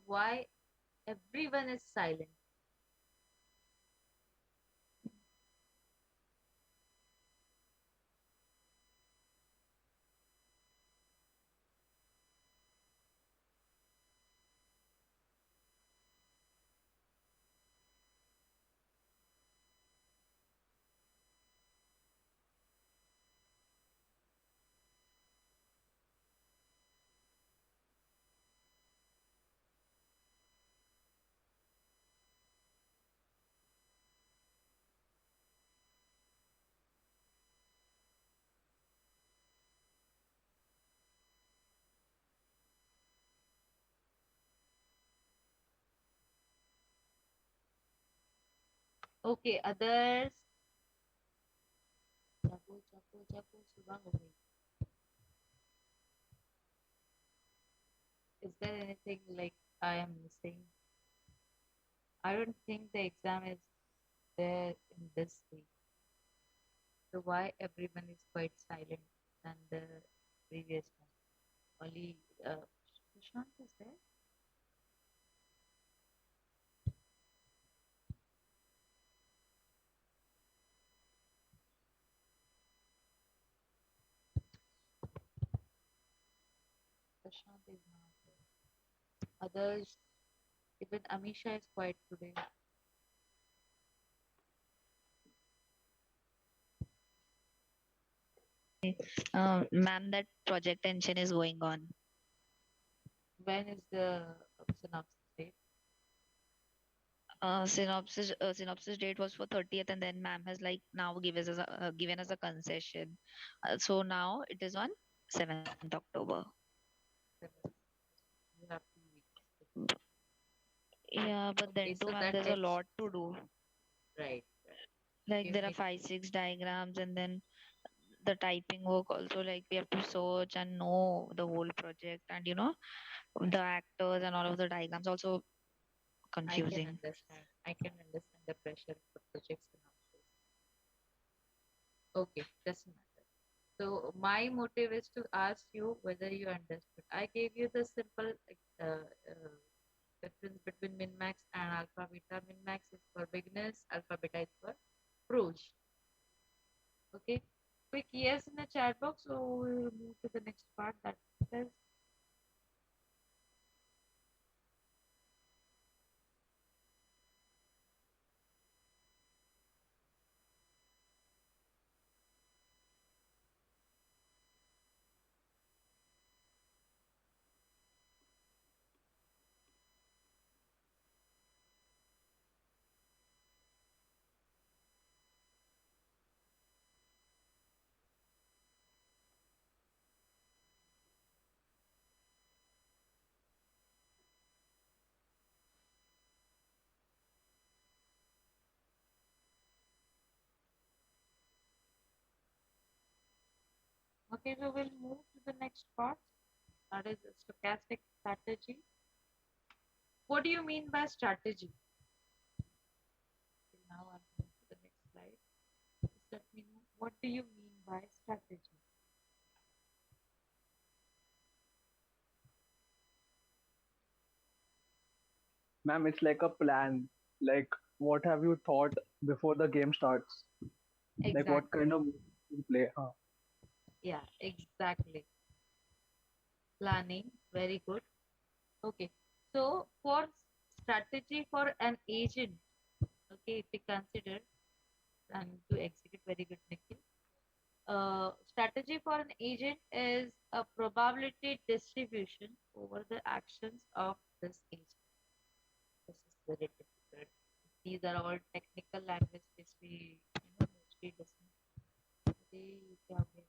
Why everyone is silent? Okay, others. जागो जागो जागो, सुबह हो गई. Is there anything like I am missing? I don't think the exam is there in this week. So why everyone is quite silent than the previous one? Only Prashant is there. Prashant is not there. Others, even Amisha is quiet today. Ma'am, that project tension is going on. When is the synopsis date? Synopsis date was for 30th, and then ma'am has like now given us a concession. So now it is on 7th October. You have 2 weeks. Yeah, but Okay, then too, so ma'am, that there's a helps. lot to do. Right, right. Like Give there are me 5, 6 diagrams, and then the typing work also. Like we have to search and know the whole project, and the actors and all of the diagrams also I can confusing. understand. I can understand the pressure of the project synopsis. Okay, doesn't matter. So my motive is to ask you whether you understood. I gave you the simple difference between min-max and alpha beta. Min-max is for beginners, alpha beta is for pros. Okay. Quick yes in the chat box, so we'll move to the next part that says okay, so we'll move to the next part. That is stochastic strategy. What do you mean by strategy? Okay, now I'll move to the next slide. Just let me know what do you mean by strategy? Ma'am, it's like a plan. Like, what have you thought before the game starts? Like, what Exactly. kind of you play? Huh? Yeah, exactly. Planning. Very good. Okay. So for strategy for an agent, okay, if we consider and to execute very good, Nikhil. Strategy for an agent is a probability distribution over the actions of this agent. This is very difficult. These are all technical language which we mostly listen. They क्या हो गया?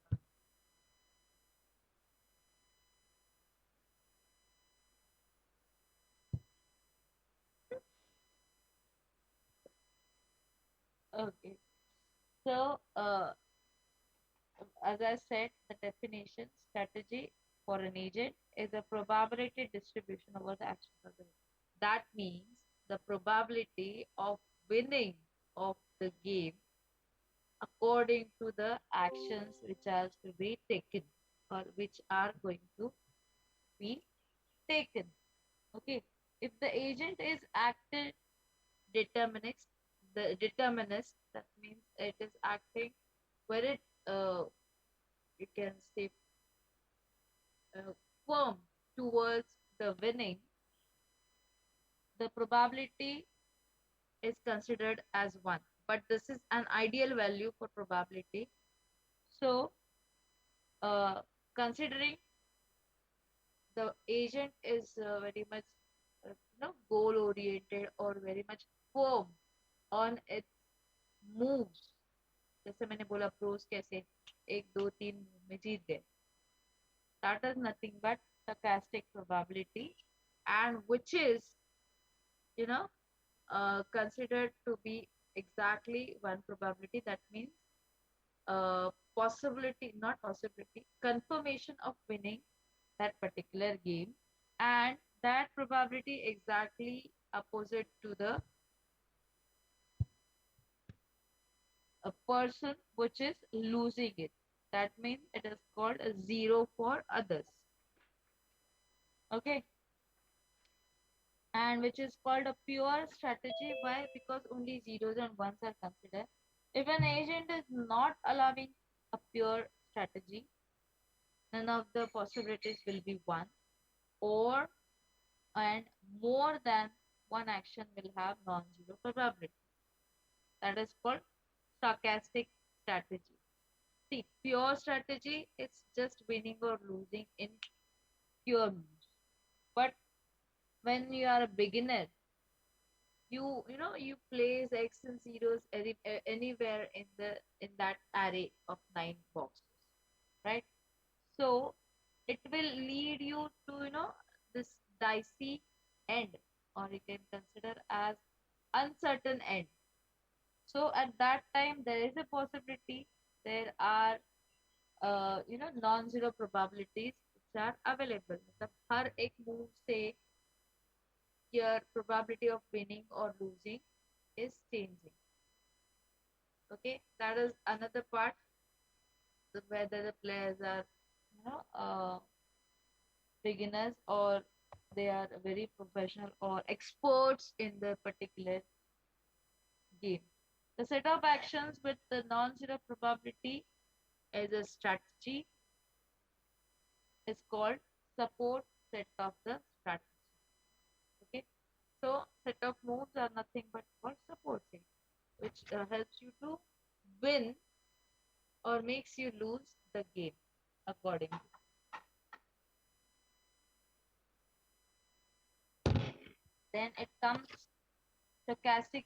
Okay. So, as I said, the definition strategy for an agent is a probability distribution over the actions of the agent. That means the probability of winning of the game according to the actions which are to be taken or which are going to be taken. Okay. If the agent is acted determinist, the determinist, that means it is acting very, you can say, uh, firm towards the winning, the probability is considered as 1. But this is an ideal value for probability. So, uh, considering the agent is very much goal oriented or very much firm on its moves, जैसे मैंने बोला pros कैसे 1 2 3 move में जीत गए, that is nothing but stochastic probability, and which is you know considered to be exactly one probability. That means possibility, not possibility, confirmation of winning that particular game, and that probability exactly opposite to the a person which is losing it. That means it is called a zero for others. Okay, and which is called a pure strategy. Why? Because only zeros and ones are considered. If an agent is not allowing a pure strategy, none of the possibilities will be one, or and more than one action will have non-zero probability. That is called stochastic strategy. See, pure strategy is just winning or losing in pure moves. But when you are a beginner, You place X and zeros anywhere in that array of nine boxes, right? So it will lead you to this dicey end, or you can consider as uncertain end. So at that time there is a possibility there are non-zero probabilities which are available. मतलब हर एक move से your probability of winning or losing is changing. Okay, that is another part, whether the players are beginners or they are very professional or experts in the particular game. The set of actions with the non-zero probability as a strategy is called support set of the strategy. Okay, so set of moves are nothing but called support set, which helps you to win or makes you lose the game accordingly. Then it comes stochastic.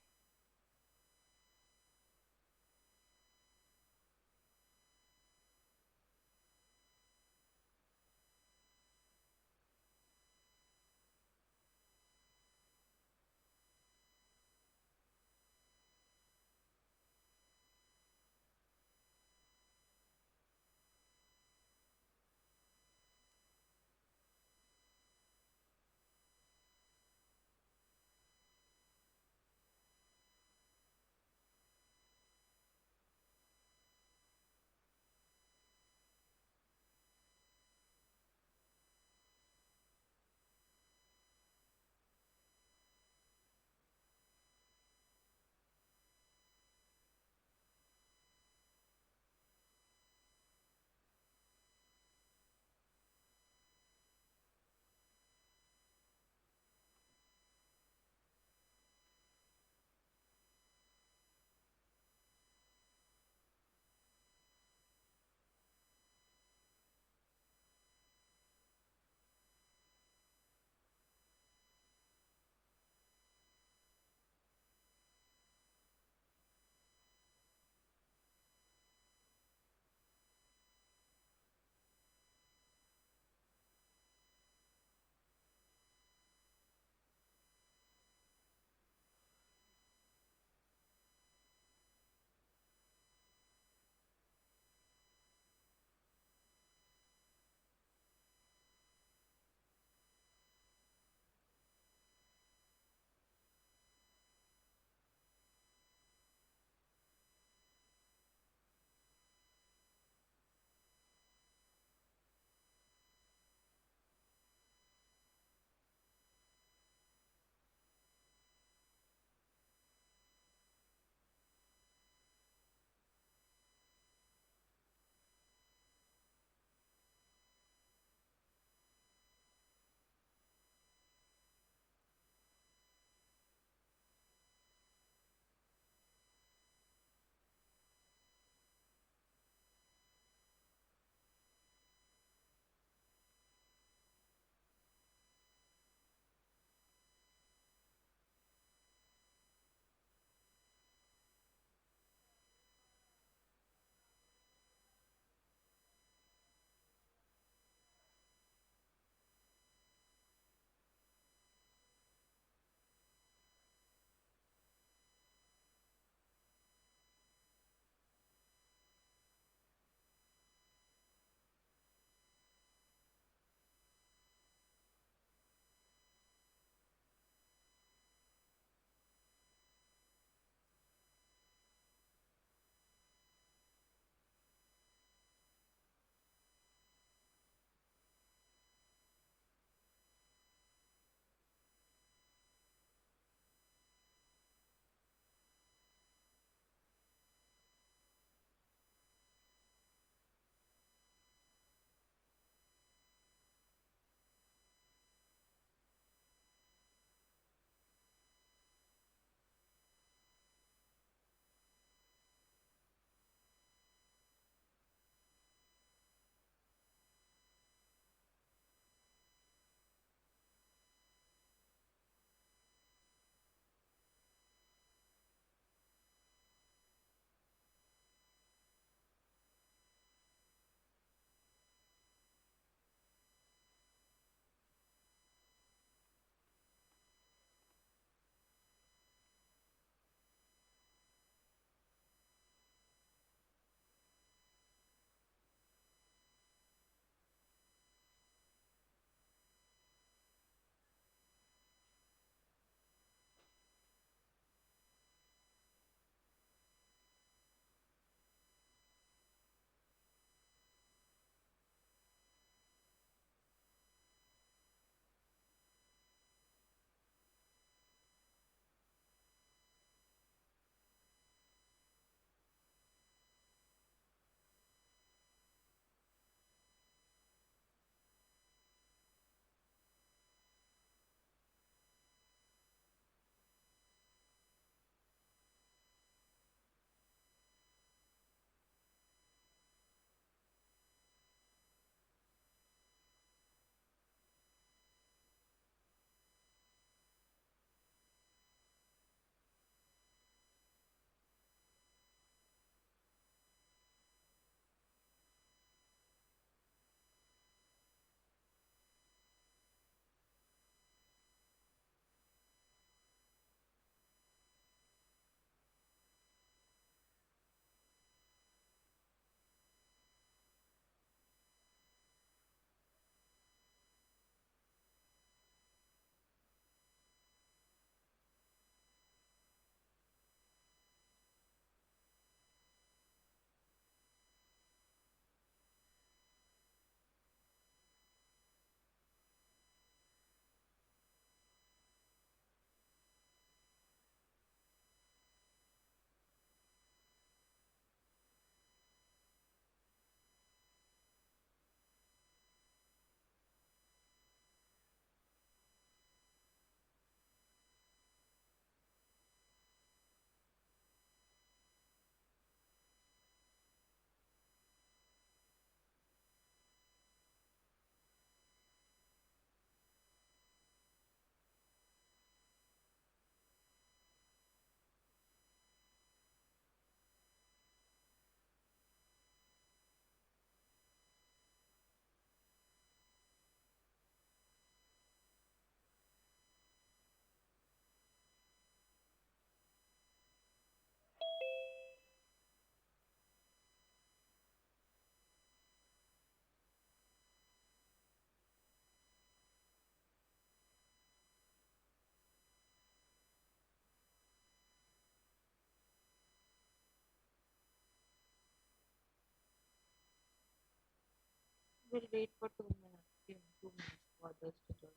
We'll wait for 2 minutes. 2 minutes for others to join.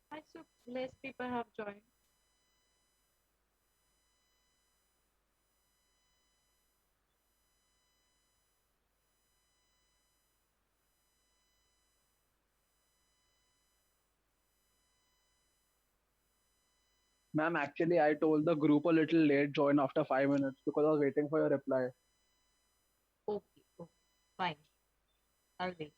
Why so less people have joined? Ma'am, actually, I told the group a little late, join after 5 minutes because I was waiting for your reply. Okay, okay, fine. I'll wait.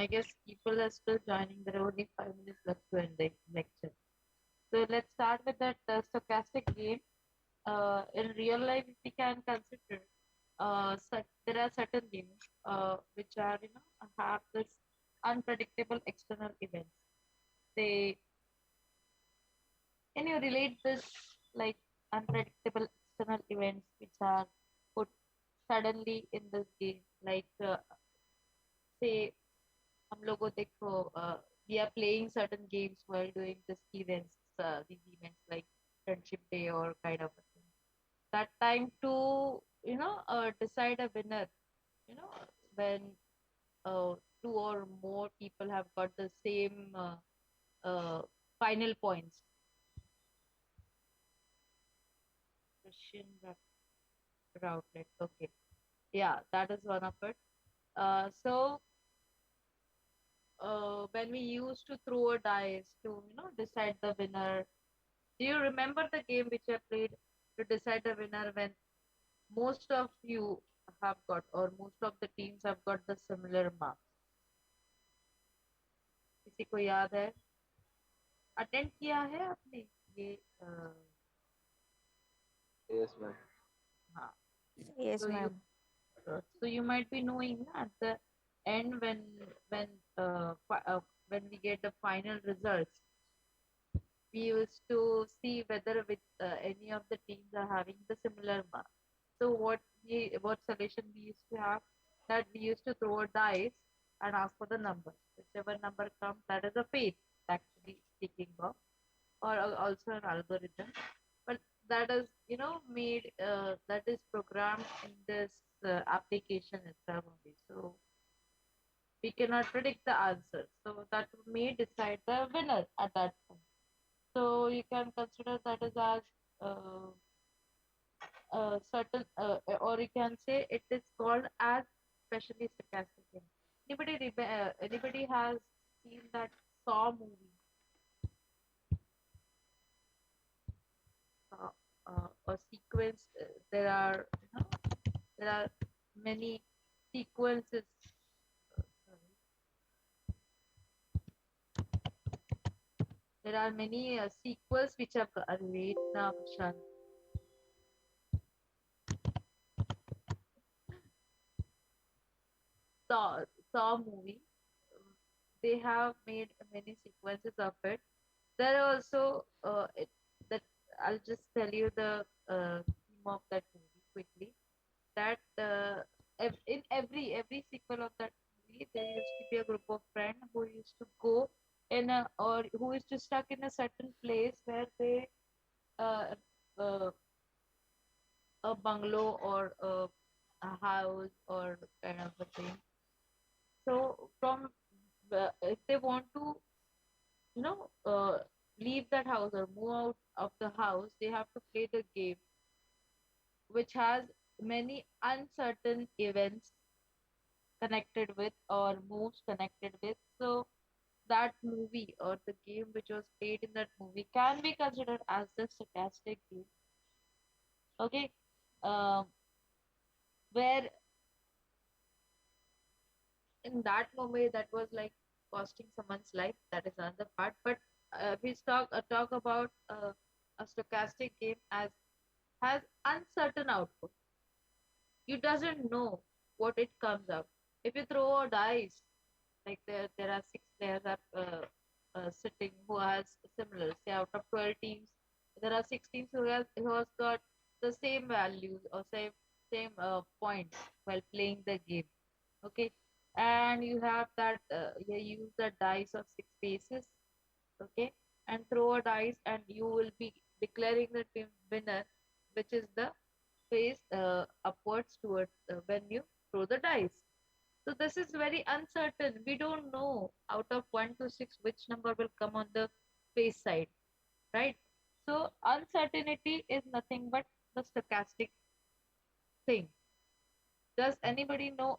I guess people are still joining. There are only 5 minutes left to end the lecture. So let's start with that stochastic game. In real life, if we can consider, there are certain games which are, have this unpredictable external events. They Can you relate this like unpredictable external events which are put suddenly in this game? Like say हम लोगों देखो we are playing certain games while doing these events like friendship day or kind of a thing. That time to decide a winner. When two or more people have got the same final points. Russian routlet. Okay. Yeah, that is one of it. So when we used to throw a dice to decide the winner, do you remember the game which I played to decide the winner when most of you have got or most of the teams have got the similar marks? किसी को याद है? Attend किया है आपने ये Yes, ma'am. हाँ. Yes, So you ma'am. so you might be knowing at the end when when we get the final results, we used to see whether with any of the teams are having the similar mark. So what solution we used to have, that we used to throw a dice and ask for the number. Whichever number comes, that is a fate actually speaking of, or also an algorithm. But that is made that is programmed in this application itself only. So we cannot predict the answer. So that may decide the winner at that point. So you can consider that as uh, certain, or you can say it is called as specially stochastic game. Anybody has seen that Saw movie? Or sequence? There are many sequences. Sorry, there are many sequels which have wait now, Prashant. Saw Saw movie. They have made many sequences of it. There are also that I'll just tell you the theme of that movie quickly. That in every sequel of that movie, there used to be a group of friends who used to go in a or who is to stuck in a certain place where they uh, uh, a bungalow or a house or kind of a thing. So from if they want to you know uh, leave that house or move out of the house, they have to play the game which has many uncertain events connected with or moves connected with. So that movie or the game which was played in that movie can be considered as the stochastic game. Okay. um, where in that movie that was like costing someone's life, that is another part. But we talk about a stochastic game as has uncertain output. You doesn't know what it comes out. If you throw a dice, like there are six players are sitting who has similar. Say out of 12 teams, there are six teams who has got the same values or same points while playing the game. Okay, and you have that you use the dice of six faces. Okay, and throw a dice, and you will be declaring the team winner, which is the face upwards towards when you throw the dice. So this is very uncertain. We don't know out of 1 to 6 which number will come on the face side, right? So uncertainty is nothing but the stochastic thing. Does anybody know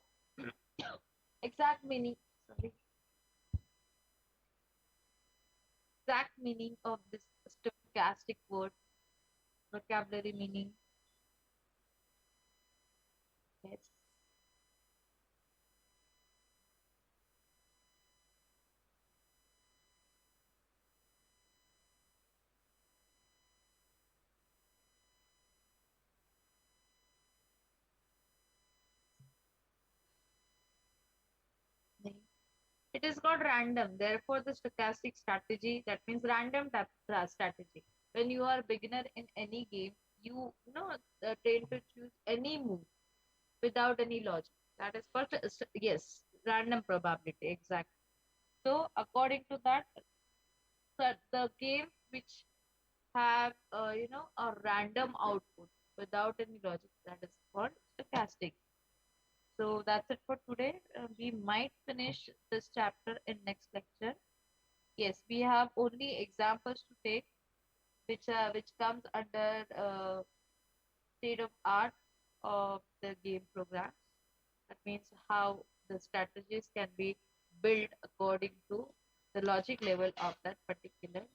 exact meaning? Sorry, exact meaning of this stochastic word, vocabulary meaning? Yes. It is called random. Therefore, the stochastic strategy, that means random strategy. When you are a beginner in any game, you know tend to choose any move without any logic. That is called yes, random probability. Exactly. So according to that, the games which have a random output without any logic, that is called stochastic. So that's it for today. We might finish this chapter in next lecture. Yes, we have only examples to take, which comes under state of art of the game programs. That means how the strategies can be built according to the logic level of that particular